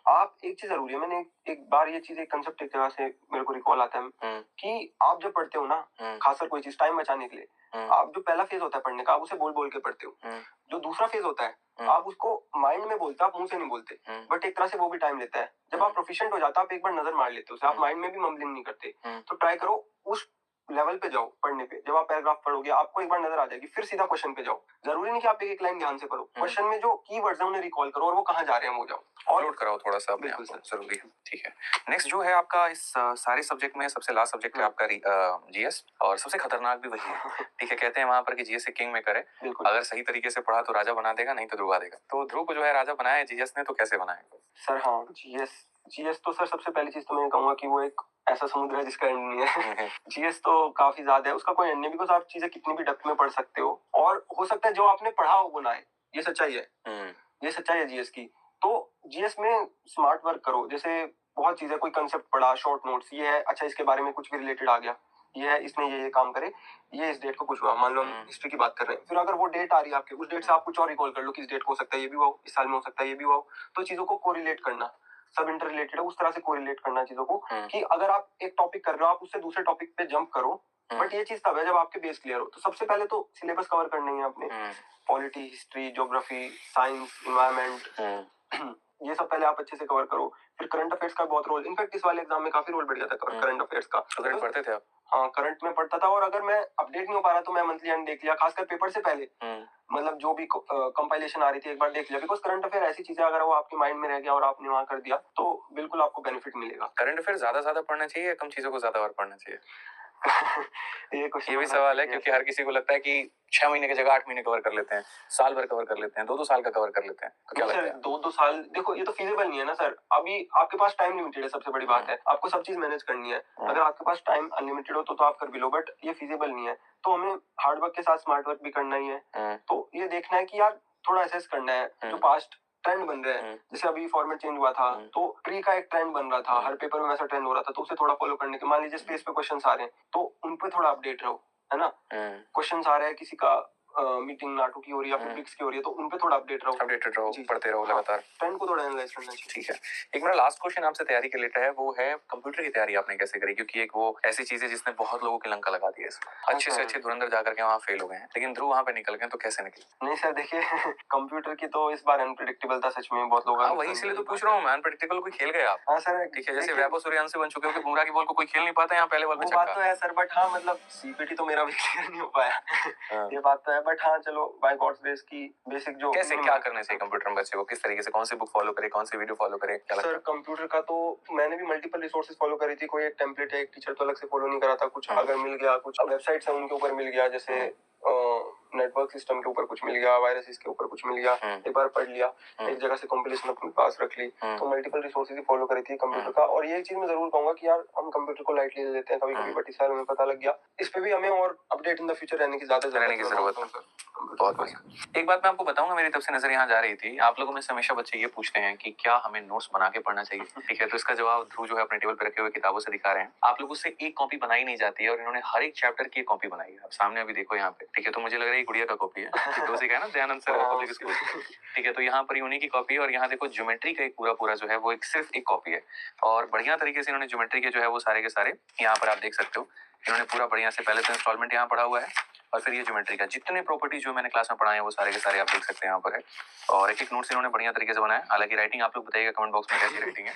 आप एक चीज जरूरी है, मैंने एक बार ये चीज, एक कंसेप्ट एक जगह से मेरे को रिकॉल आता है कि आप जब पढ़ते हो ना, खासकर कोई चीज टाइम बचाने के लिए, आप जो पहला फेज होता है पढ़ने का, आप उसे बोल बोल के पढ़ते हो। जो दूसरा फेज होता है आप उसको माइंड में बोलते हो, आप मुंह से नहीं बोलते, बट एक तरह से वो भी टाइम लेता है। जब आप प्रोफिशिएंट हो जाते हो, आप एक बार नजर मार लेते हो, आप माइंड में भी मम्बलिंग नहीं करते। तो ट्राई करो उस लेवल पे जाओ पढ़ने पे। जब आप पैराग्राफ पढ़ोगे आपको एक बार नजर आ जाएगी, फिर सीधा क्वेश्चन पे जाओ। जरूरी नहीं कि आप एक एक लाइन ध्यान से पढ़ो, क्वेश्चन में जो कीवर्ड्स हैं उन्हें रिकॉल करो और वो कहाँ जा रहे हैं वो जाओ और नोट कराओ थोड़ा सा अपने आप को, जरूरी है। ठीक है, नेक्स्ट जो है आपका इस सारे सब्जेक्ट में सबसे लास्ट सब्जेक्ट है आपका जीएस, और सबसे खतरनाक भी वही है। ठीक है, कहते हैं वहां पर कि जीएस से किंग में करे, अगर सही तरीके से पढ़ा तो राजा बना देगा, नहीं तो डुबा देगा। तो ध्रुव को जो है राजा बनाया जीएस ने, तो कैसे बनाया सर? हाँ, जीएस तो सर सबसे पहली चीज तो मैं कहूंगा कि वो एक ऐसा समुद्र है जिसका एंड नहीं है। जीएस तो काफी ज्यादा है, उसका कोई एंड नहीं, बिकॉज आप चीजें कितनी भी डेप्थ में पढ़ सकते हो, और हो सकता है जो आपने पढ़ा हो वो ना आए, ये सच्चाई है। ये सच्चाई है जीएस की। तो जीएस में स्मार्ट वर्क करो, जैसे बहुत चीजें, कोई कंसेप्ट पढ़ा, शॉर्ट नोट्स, ये है, अच्छा इसके बारे में कुछ भी रिलेटेड आ गया, ये है, इसने ये काम करे, ये इस डेट को कुछ हुआ, मान लो हम हिस्ट्री की बात कर रहे हैं, फिर अगर वो डेट आ रही है आपके, उस डेट से आप कुछ और रिकॉल कर लो कि इस डेट को हो सकता है ये भी हुआ, इस साल में हो सकता है ये भी हुआ। तो चीजों को कोरिलेट करना, सब इंटर रिलेटेड है, उस तरह से कोरिलेट करना चीजों को, कि अगर आप एक टॉपिक कर रहे हो आप उससे दूसरे टॉपिक पे जंप करो। बट ये चीज तब है जब आपके बेस क्लियर हो। तो सबसे पहले तो सिलेबस कवर करना ही है अपने, polity, history, geography, science, environment, ये सब पहले आप अच्छे से कवर करो। फिर करंट अफेयर्स का बहुत रोल, इनफैक्ट इस वाले एग्जाम में काफी रोल बढ़ जाता है करंट अफेयर्स का। करंट पढ़ते थे आप? हाँ, करंट में पढ़ता था, और अगर मैं अपडेट नहीं हो पा रहा तो मैं मंथली एंड देख लिया, खासकर पेपर से पहले मतलब जो भी कंपाइलेशन आ रही थी एक बार देख लिया, बिकॉज करंट अफेयर ऐसी चीज है अगर वो आपके माइंड में रह गया और आपने वहां कर दिया तो बिल्कुल आपको बेनिफिट मिलेगा। करंट अफेयर ज्यादा पढ़ना चाहिए या कम चीजों को ज्यादा बार पढ़ना चाहिए? ये भी सवाल है, क्योंकि हर किसी को लगता है कि 6 महीने की जगह 8 महीने कवर कर लेते हैं, साल भर कवर कर लेते हैं, 2-2 साल का कवर कर लेते हैं, तो क्या लगता है? 2-2 साल देखो ये तो फिजिबल नहीं है ना सर। अभी आपके पास टाइम लिमिटेड है, सबसे बड़ी बात है, आपको सब चीज मैनेज करनी है। अगर आपके पास टाइम अनलिमिटेड हो तो आप कर भी लो, बट ये फिजिबल नहीं है। तो हमें हार्ड वर्क के साथ स्मार्ट वर्क भी करना ही है। तो ये देखना है कि यार थोड़ा असेस करना है जो पास्ट ट्रेंड बन रहे हैं। जैसे अभी फॉर्मेट चेंज हुआ था तो प्री का एक ट्रेंड बन रहा था, हर पेपर में वैसा ट्रेंड हो रहा था, तो उसे थोड़ा फॉलो करने के, मान लीजिए स्पेस पे क्वेश्चंस आ रहे हैं तो उन पे थोड़ा अपडेट रहो, है ना। क्वेश्चंस आ रहे हैं किसी का मीटिंग नाटो की हो रही है या फिर ब्रिक्स की हो रही है तो उन पे थोड़ा अपडेट रहो, पढ़ते रहो लगातार, ट्रेंड को थोड़ा एनालाइज करना चाहिए। ठीक है, एक मेरा लास्ट क्वेश्चन आपसे तैयारी के रिलेटेड है, वो है कंप्यूटर की तैयारी आपने कैसे करी? क्योंकि एक वो ऐसी चीज है जिसने बहुत लोगों की लंका लगा दी है इसमें, अच्छे से अच्छे धुरंधर जाकर के वहाँ फेल हो गए हैं, लेकिन ध्रुव वहाँ पे निकल गए, तो कैसे निकले? नहीं सर देखिए कंप्यूटर की तो इस बार अनप्रेडिक्टेबल था सच में, बहुत लोग। वही इसीलिए तो पूछ रहा हूँ मैं, अनप्रेडिक्टेबल कोई खेल गए आप। हाँ सर ठीक है, जैसे वैभव सूर्यवंशी बन चुके हो कि बुमराह की बॉल को कोई खेल नहीं पाता, यहाँ पहले बॉल पे छक्का। बात तो है सर, बट हाँ मतलब सीपीटी तो मेरा भी क्लियर नहीं हो पाया ये बात तो है, बट हाँ चलो बाय गॉड्स ग्रेस की बेसिक जो कैसे क्या करने चाहिए कंप्यूटर में बच्चे को, किस तरीके से, कौन सी बुक फॉलो करे, कौन सी वीडियो फॉलो करे, क्या लगता है? सर कंप्यूटर का तो मैंने भी मल्टीपल रिसोर्सेज फॉलो करी थी, कोई एक टेम्पलेट है, एक टीचर तो अलग से फॉलो नहीं करा था, कुछ अगर मिल गया, कुछ वेबसाइट्स है उनके ऊपर मिल गया, जैसे नेटवर्क सिस्टम के ऊपर कुछ मिल गया, वायरसेस के ऊपर कुछ मिल गया, एक बार पढ़ लिया, एक जगह से कंपाइलेशन अपने पास रख ली, तो मल्टीपल रिसोर्सेज ही फॉलो करी थी कंप्यूटर का। और ये चीज मैं जरूर कहूंगा कि यार हम कंप्यूटर को लाइटली ले लेते हैं कभी कभी, बट इस साल हमें पता लग गया, इस पे भी हमें और अपडेट इन द फ्यूचर रहने की ज्यादा जरूरत है। बहुत बढ़िया। एक बात मैं आपको बताऊंगा, मेरी तरफ से नजर यहाँ जा रही थी, आप लोगों में से हमेशा बच्चे ये पूछते हैं कि क्या हमें नोट्स बना के पढ़ना चाहिए? ठीक है, तो इसका जवाब ध्रुव जो है अपने टेबल पे रखे हुए किताबों से दिखा रहे हैं। आप लोगों से एक कॉपी बनाई नहीं जाती है और इन्होंने हर एक चैप्टर की एक कॉपी बनाई है, आप सामने अभी देखो यहाँ पे। ठीक है, तो मुझे लग रहा है गुड़िया का कॉपी है, तो उसी का है ना, दयानंद सर पब्लिक स्कूल। ठीक है, तो यहाँ पर उन्हीं की कॉपी है, और यहाँ देखो ज्योमेट्री का एक पूरा जो है वो एक सिर्फ एक कॉपी है, और बढ़िया तरीके से इन्होंने ज्योमेट्री के जो है वो सारे के सारे यहाँ पर आप देख सकते हो, इन्होंने पूरा बढ़िया से पहले तो इंस्टॉलमेंट यहाँ पढ़ा हुआ है, और फिर ये ज्योमेट्री का जितने प्रॉपर्टी जो मैंने क्लास में पढ़ाए हैं वो सारे के सारे आप देख सकते हैं यहाँ पर है, और एक एक नोट्स इन्होंने बढ़िया तरीके से बनाया। हालांकि राइटिंग आप लोग बताइएगा कमेंट बॉक्स में कैसी राइटिंग है।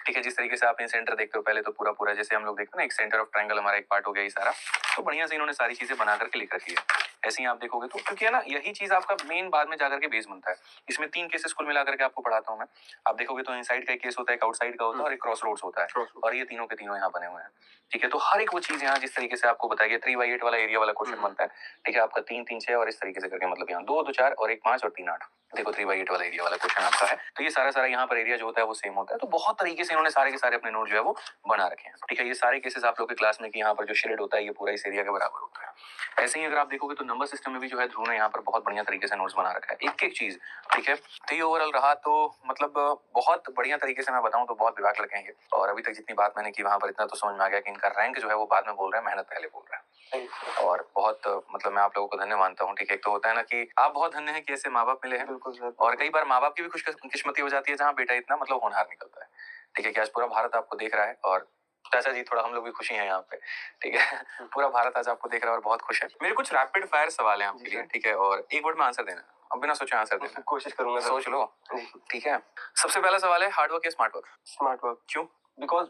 ठीक है, जिस तरीके से आप इन सेंटर देखते हो पहले तो पूरा जैसे हम लोग देखते हैं ना, एक सेंटर ऑफ ट्रायंगल हमारा एक पार्ट हो गया ये सारा, तो बढ़िया से इन्होंने सारी चीजें बना करके लिख रखी है। ऐसे ही आप देखोगे तो, क्योंकि है ना यही चीज आपका मेन बाद में जाकर के बेस बनता है। इसमें 3 केसेस कुल मिलाकर के आपको पढ़ाता हूँ मैं, आप देखोगे तो इनसाइड का एक केस होता है, एक आउटसाइड का होता है और एक क्रॉस रोड्स होता है, और ये तीनों के तीनों यहाँ बने हुए हैं। ठीक है, तो हर एक वो चीज यहाँ जिस तरीके से आपको बताया गया, 3/8 वाला एरिया वाला क्वेश्चन बनता है। ठीक है, आपका 3 3 6 और इस तरीके से करके, मतलब यहाँ 2 2 4 और 1 5 और 3 8, देखो 3/8 वाला एरिया वाला क्वेश्चन आपका है। तो ये सारा यहाँ पर एरिया जो होता है वो सेम होता है। तो बहुत तरीके से इन्होंने सारे के सारे अपने नोट जो है वो बना रखे हैं। ठीक है, ये सारे केसेस आप लोग के क्लास में कि यहाँ पर जो शेड होता है ये पूरा इस एरिया के बराबर होता है। ऐसे ही अगर आप देखोगे तो नंबर सिस्टम में भी जो है ध्रुव ने यहाँ पर बहुत बढ़िया तरीके से नोट्स बना रखा है, एक एक चीज। ठीक है, तो ये ओवरऑल रहा, तो मतलब बहुत बढ़िया तरीके से मैं बताऊं तो बहुत विभाग लगेंगे, और अभी तक जितनी बात मैंने की वहां पर इतना तो समझ में आ गया कि इनका रैंक जो है वो बाद में बोल रहे हैं, मेहनत पहले बोल रहे हैं। और बहुत मतलब मैं आप लोगों को धन्य मानता हूँ। ठीक है, एक तो होता है ना कि आप बहुत धन्य हैं कि ऐसे माँ बाप मिले हैं, और कई बार माँ बाप की भी खुशकिस्मती हो जाती है जहाँ बेटा इतना मतलब होनहार निकलता है। ठीक है, कि आज पूरा भारत आपको देख रहा है, और चाचा जी थोड़ा हम लोग भी खुशी हैं यहाँ पे। ठीक है, पूरा भारत आज आपको देख रहा है और बहुत खुश है। मेरे कुछ रैपिड फायर सवाल हैं आपके लिए, ठीक है, और एक वर्ड में आंसर देना, अब बिना सोचे आंसर देना, कोशिश करूंगा, सोच लो। ठीक है, सबसे पहला सवाल है, हार्ड वर्क या स्मार्ट वर्क? Smart work. क्यों? बिकॉज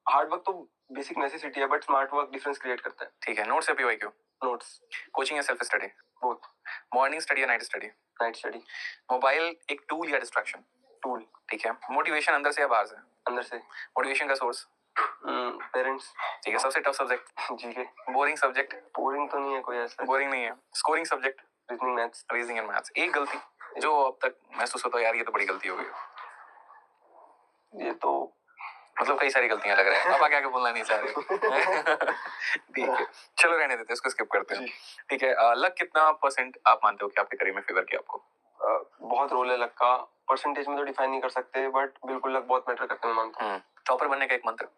हार्ड वर्क तो बेसिक नेसेसिटी है, but smart work difference create करता है। ठीक है, नोट्स या पीवाईक्यू? नोट्स। कोचिंग या self study? Both. Morning study या night study? Night study. Mobile एक टूल या डिस्ट्रैक्शन? टूल। ठीक है, मोटिवेशन अंदर से या बाहर से? अंदर से। मोटिवेशन का सोर्स? पेरेंट्स। ठीक है, सबसे tough subject? GK. Boring subject? Boring तो नहीं है कोई ऐसा। बोरिंग नहीं है। Scoring subject? Reasoning maths. Reasoning and maths. एक गलती जो अब तक महसूस होता है यार ये तो बड़ी गलती हो गई, ये तो मतलब कई सारी गलतियां लग रही हैं, अब आगे आगे बोलना नहीं चाह रहे। ठीक है, चलो रहने देते हैं, इसको स्किप करते हैं। ठीक है, लक कितना % आप मानते हो कि आपके करियर में फेवर किया आपको? बहुत रोल है लक का, परसेंटेज में तो डिफाइन नहीं कर सकते, बट बिल्कुल लक बहुत मैटर करते हैं, मैं मानता हूँ। टॉपर बनने का एक मंत्र?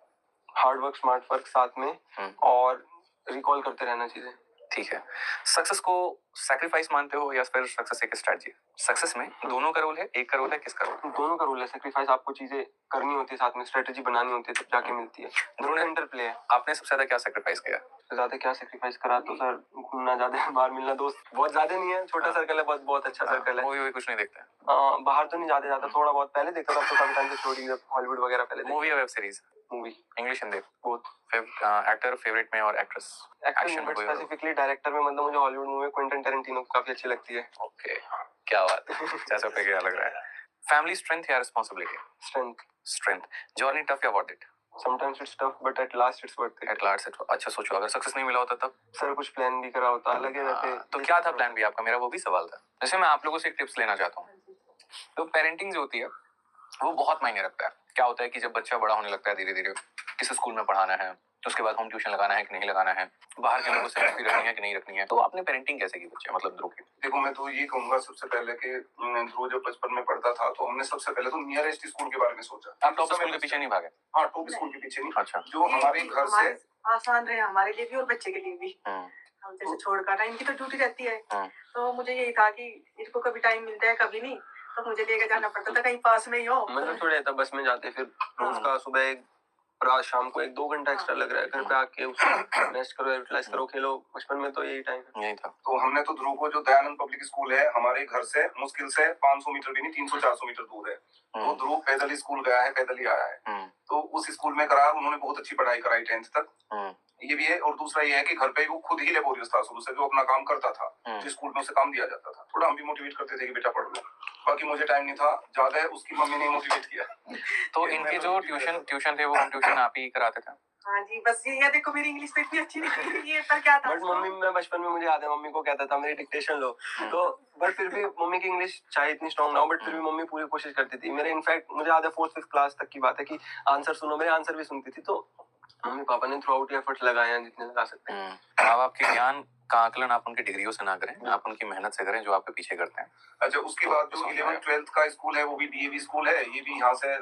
हार्ड वर्क, स्मार्ट वर्क साथ में, और रिकॉल करते रहना चीजें। ठीक है, सक्सेस को सैक्रिफाइस मानते हो या फिर सक्सेस एक स्ट्रेटजी? सक्सेस में दोनों का रोल है, एक का रोल है, किसका रोल? दोनों का रोल है। सैक्रिफाइस आपको चीजें करनी होती है, साथ में स्ट्रेटजी बनानी होती है, तब जाके मिलती है। दोनों इंटरप्ले है। आपने सबसे ज्यादा क्या सैक्रिफाइस किया? ज्यादा क्या सैक्रिफाइस करा तो सर घूमना, ज्यादा बाहर मिलना, दोस्त बहुत ज्यादा नहीं है, छोटा सर्कल है, बहुत अच्छा सर्कल है। मूवी कुछ नहीं देखते? बाहर तो नहीं जाता, थोड़ा बहुत पहले देखता था, तो काफी टाइम से छोड़ दिया, हॉलीवुड वगैरह पहले। मूवी या web series? Movie. English Hindi? Both. Actor favourite में और एक्ट्रेस? एक्शन में स्पेसिफिकली, डायरेक्टर में मतलब मुझे हॉलीवुड मूवी क्विंटन टेरेंटिनो की काफी अच्छी लगती है। ओके, क्या बात है, जैसा पे क्या लग रहा है। फैमिली स्ट्रेंथ या रिस्पॉन्सिबिलिटी? स्ट्रेंथ। जर्नी टफ या worth it? Sometimes it's tough but at last it's worth it. At last. अच्छा सोचो, अगर सक्सेस नहीं मिला होता तब? सर कुछ प्लान भी करा होता, लगे रहते। तो क्या था प्लान भी आपका? मेरा वो भी सवाल था। जैसे मैं आप लोगों से एक टिप्स लेना चाहता हूँ। तो पेरेंटिंग जो होती है वो बहुत मायने रखता है। क्या होता है कि जब बच्चा बड़ा होने लगता है धीरे धीरे, किस स्कूल में पढ़ाना है, तो उसके बाद होम ट्यूशन लगाना है कि नहीं लगाना है, बाहर के लोगों से दोस्ती रखनी है कि नहीं रखनी है, तो आपने पेरेंटिंग कैसे की बच्चे, मतलब ध्रुव की? देखो मैं तो ये कहूंगा सबसे पहले कि ध्रुव जब बचपन में पढ़ता था तो हमने सबसे पहले तो नियरेस्ट स्कूल के बारे में सोचा। आप टॉप स्कूल के पीछे नहीं भागे? हाँ, टॉप स्कूल के पीछे नहीं। अच्छा। जो हमारे घर से आसान रहे हमारे लिए भी और बच्चे के लिए भी। हम जैसे छोड़ काटा, इनकी तो ड्यूटी रहती है, तो मुझे यही था कि इनको कभी टाइम मिलता है कभी नहीं, तो मुझे लेके जाना पड़ता था कहीं पास में ही हो। मतलब थोड़े था बस में जाते, फिर रोज का सुबह रात शाम को 1-2 घंटा एक्स्ट्रा लग रहा है, घर पे आके उसको रेस्ट करो, यूटिलाइज करो, खेलो। बचपन में तो यही टाइम यही था। तो हमने तो ध्रुव को, जो दयानंद पब्लिक स्कूल है हमारे घर से मुश्किल से 500 मीटर भी नहीं, 300-400 मीटर दूर है, तो ध्रुव पैदल ही स्कूल गया है, पैदल ही आया है। तो उस स्कूल में करा, उन्होंने बहुत अच्छी पढ़ाई कराई 10th तक। ये भी है, और दूसरा ये है कि घर पे वो खुद ही लेबोरियस था शुरू से, जो अपना काम करता था, जिस स्कूल में उसे काम दिया जाता था। थोड़ा हम भी मोटिवेट करते थे कि बेटा पढ़ लो, बाकी मुझे टाइम नहीं था ज्यादा, उसकी मम्मी ने मोटिवेट किया। तो इनके जो ट्यूशन थे वो हम ट्यूशन आप ही कराते थे? हाँ जी, बस ये देखो मेरी इंग्लिश तो इतनी अच्छी नहीं थी, ये पर क्या था। बट मम्मी, मैं बचपन में मुझे याद है मम्मी को कहता था मेरी डिक्टेशन लो, तो बट फिर भी मम्मी की इंग्लिश चाहे इतनी स्ट्रॉन्ग ना हो, बट फिर भी मम्मी पूरी कोशिश करती थी। मेरे इनफैक्ट मुझे याद है 4th-5th क्लास तक की बात है कि आंसर सुनो, मेरे आंसर भी सुनती थी, तो मम्मी पापा ने थ्रू आउट एफर्ट्स लगाए हैं जितने लगा सकते हैं। अब आपके ज्ञान का आकलन आप उनकी डिग्रियों से ना करें, आप उनकी मेहनत से करें जो आपके पीछे करते हैं। अच्छा, उसके बाद जो 11th-12th का स्कूल है वो भी डीएवी स्कूल है, ये भी यहाँ से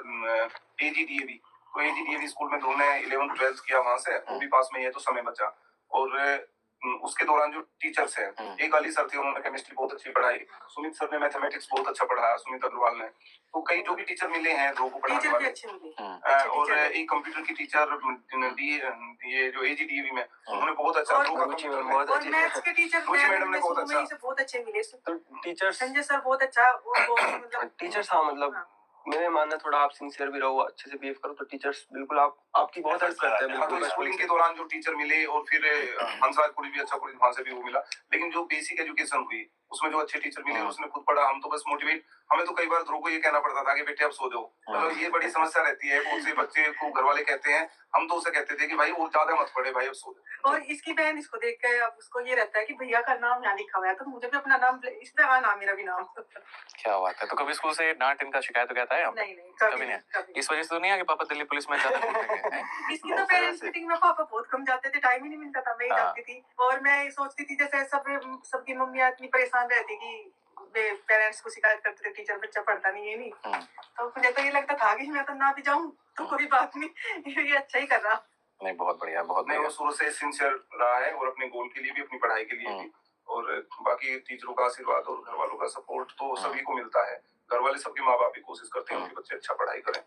एजी डीएवी, तो एजी डीएवी स्कूल में दोनों 11th-12th किया वहां से, वो भी पास में ही है, तो समय बचा। और उसके दौरान जो टीचर्स हैं, एक अली सर थे, उन्होंने केमिस्ट्री बहुत अच्छी पढ़ाई, सुमित सर ने मैथमेटिक्स बहुत अच्छा पढ़ाया, सुमित अग्रवाल ने, तो कई जो भी टीचर मिले हैं ध्रुव को पढ़ाने वाले, और एक कंप्यूटर की टीचर ये जो एजीडीवी में, उन्होंने बहुत अच्छा, और मैथ्स के टीचर मैडम ने बहुत अच्छा, बहुत अच्छे मिले। तो टीचर्स, संजय सर बहुत अच्छा, मतलब टीचर्स, हाँ मतलब मेरे मानना थोड़ा आप सिंसियर भी रहो, अच्छे से बिहेव करो, तो टीचर्स बिल्कुल आपकी बहुत हेल्प करते हैं। बिल्कुल स्कूलिंग के दौरान जो टीचर मिले, और फिर हंसराज कॉलेज भी अच्छा कॉलेज, वहां से भी वो मिला, लेकिन जो बेसिक एजुकेशन हुई उसमें जो अच्छे टीचर मिले, उसने खुद पढ़ा, हम तो बस मोटिवेट, हमें तो कई बार ध्रुव को ये कहना पड़ता था कि बेटे अब सो जाओ, मतलब ये बड़ी समस्या रहती है, बहुत से बच्चे को घर वाले कहते हैं, हम तो उसे कहते थे कि भाई और ज्यादा मत पढ़े भाई, अब सो जाओ। और इसकी बहन इसको देख के अब उसको ये रहता है कि भैया का नाम यहाँ लिखा हुआ है, तो मुझे भी अपना नाम इसमें आना, मेरा भी नाम। क्या बात है। तो कभी स्कूल से डांट इनका शिकायत कहता है? नहीं, कभी नहीं। इस वजह से तो नहीं है कि पापा दिल्ली पुलिस में जाते थे? इसकी तो पेरेंट्स मीटिंग में पापा बहुत कम जाते थे, टाइम ही नहीं मिलता था, मैं ही जाती थी, और मैं सोचती थी जैसे सबकी मम्मियाँ इतनी परेशान रहती कि पेरेंट्स को शिकायत करते थे टीचर बच्चा पढ़ता नहीं है, नहीं, तो मुझे तो ये लगता था कि मैं तो ना भी जाऊं तो कोई बात नहीं, ये अच्छा ही कर रहा। नहीं, बहुत बढ़िया, बहुत नहीं, वो शुरू से सिंसियर रहा है, और अपने गोल के लिए भी, अपनी पढ़ाई के लिए भी, और बाकी टीचरों का आशीर्वाद और घर वालों का सपोर्ट तो सभी को मिलता है। घर वाले, सबके माँ बाप भी कोशिश करते हैं उनके बच्चे अच्छा पढ़ाई करें,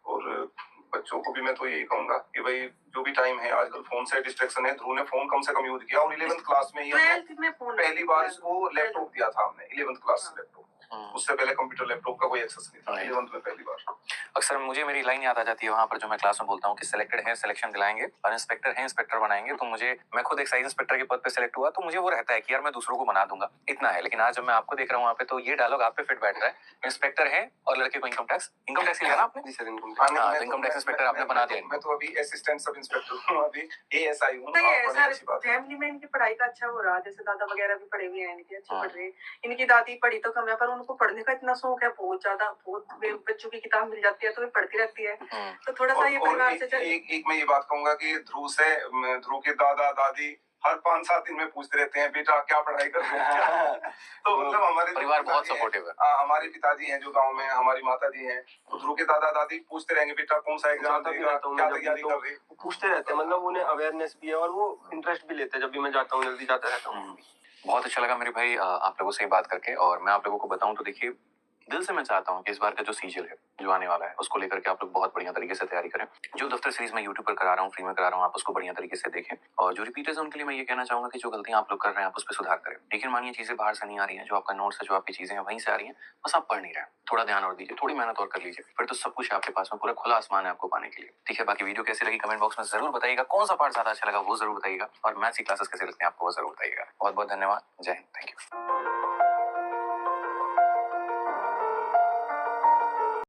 और बच्चों को भी मैं तो यही कहूंगा कि भाई जो भी टाइम है, आजकल फोन से डिस्ट्रैक्शन है, ध्रुव ने फोन कम से कम यूज किया, और 11th क्लास में ही पहली बार इसको लैपटॉप दिया था हमने, 11th क्लास से लैपटॉप, उससे पहले कंप्यूटर लैपटॉप का कोई एक्सेस नहीं था, 11th में पहली बार। अक्सर मुझे मेरी लाइन याद आ जाती है वहां पर, जो मैं क्लास में बोलता हूँ कि सिलेक्टेड है सिलेक्शन दिलाएंगे, और इंस्पेक्टर है इंस्पेक्टर बनाएंगे। तो मैं खुद एक्साइज इंस्पेक्टर के पद पे सिलेक्ट हुआ, तो मुझे वो रहता है कि यार मैं दूसरों को बना दूंगा, इतना है। लेकिन आज जब मैं आपको देख रहा हूँ वहाँ पे, तो ये डायलॉग आप पे फिट बैठ रहा है, इंस्पेक्टर है और लड़के को इनकम टैक्स लिया ना आपने? जी सर, इनकम टैक्स इंस्पेक्टर आपने बना दिया। मैं तो अभी असिस्टेंट सब इंस्पेक्टर हूँ, अभी एएसआई हूँ। फैमिली में इनकी पढ़ाई का अच्छा हो रहा, जैसे दादा वगैरह भी पढ़े हुए हैं, इनकी अच्छी पढ़ रहे, इनकी दादी पढ़ी तो कम है, पर उनको पढ़ने का इतना शौक है बहुत ज्यादा, बहुत बच्चों की किताब मिल जाती है तो वे पढ़ती रहती है, तो थोड़ा सा ये परिवार से एक मैं ये बात कहूंगा कि ध्रुव के दादा दादी हर 5-7 दिन में पूछते रहते हैं बेटा क्या पढ़ाई कर रहे हैं। तो मतलब हमारे परिवार बहुत सपोर्टिव है। हमारे पिताजी हैं जो गांव में, हमारी माता जी हैं, तो ध्रुव के दादा दादी पूछते रहेंगे बेटा कौन सा एग्जाम देगा, क्या तैयारी कर रही, पूछते रहते हैं, मतलब उन्हें अवेयरनेस भी है और वो इंटरेस्ट भी लेते हैं। जब भी मैं जाता हूँ जल्दी जाता रहता हूँ। बहुत अच्छा लगा मेरे भाई आप लोगों से बात करके। और मैं आप लोगों को बताऊं तो देखिए, दिल से मैं चाहता हूँ कि इस बार का जो सीजल है जो आने वाला है उसको लेकर के आप लोग बहुत बढ़िया तरीके से तैयारी करें। जो दफ्तर सीरीज में यूट्यूब पर करा रहा हूँ, फ्री में करा रहा हूँ, आप उसको बढ़िया तरीके से देखें। और जो रिपीटर्स हैं उनके लिए मैं ये कहना चाहूंगा कि जो गलतियां आप लोग कर रहे हैं आप उस पर सुधार करें। लेकिन मानिए चीजें बाहर से नहीं आ रही हैं, जो आपका नोट्स है, जो आपकी चीजें हैं वहीं से आ रही हैं, बस आप पढ़ नहीं रहे, थोड़ा ध्यान और दीजिए, थोड़ी मेहनत और कर लीजिए, फिर तो सब कुछ आपके पास में पूरा खुला आसमान है आपको पाने के लिए। ठीक है, बाकी वीडियो कैसी लगी कमेंट बॉक्स में जरूर बताइएगा, कौन सा पार्ट ज्यादा अच्छा लगा वो जरूर बताइएगा, और मैथ्स की क्लासेस कैसे लगते हैं आपको वो जरूर बताइएगा। बहुत बहुत धन्यवाद, जय हिंद, थैंक यू।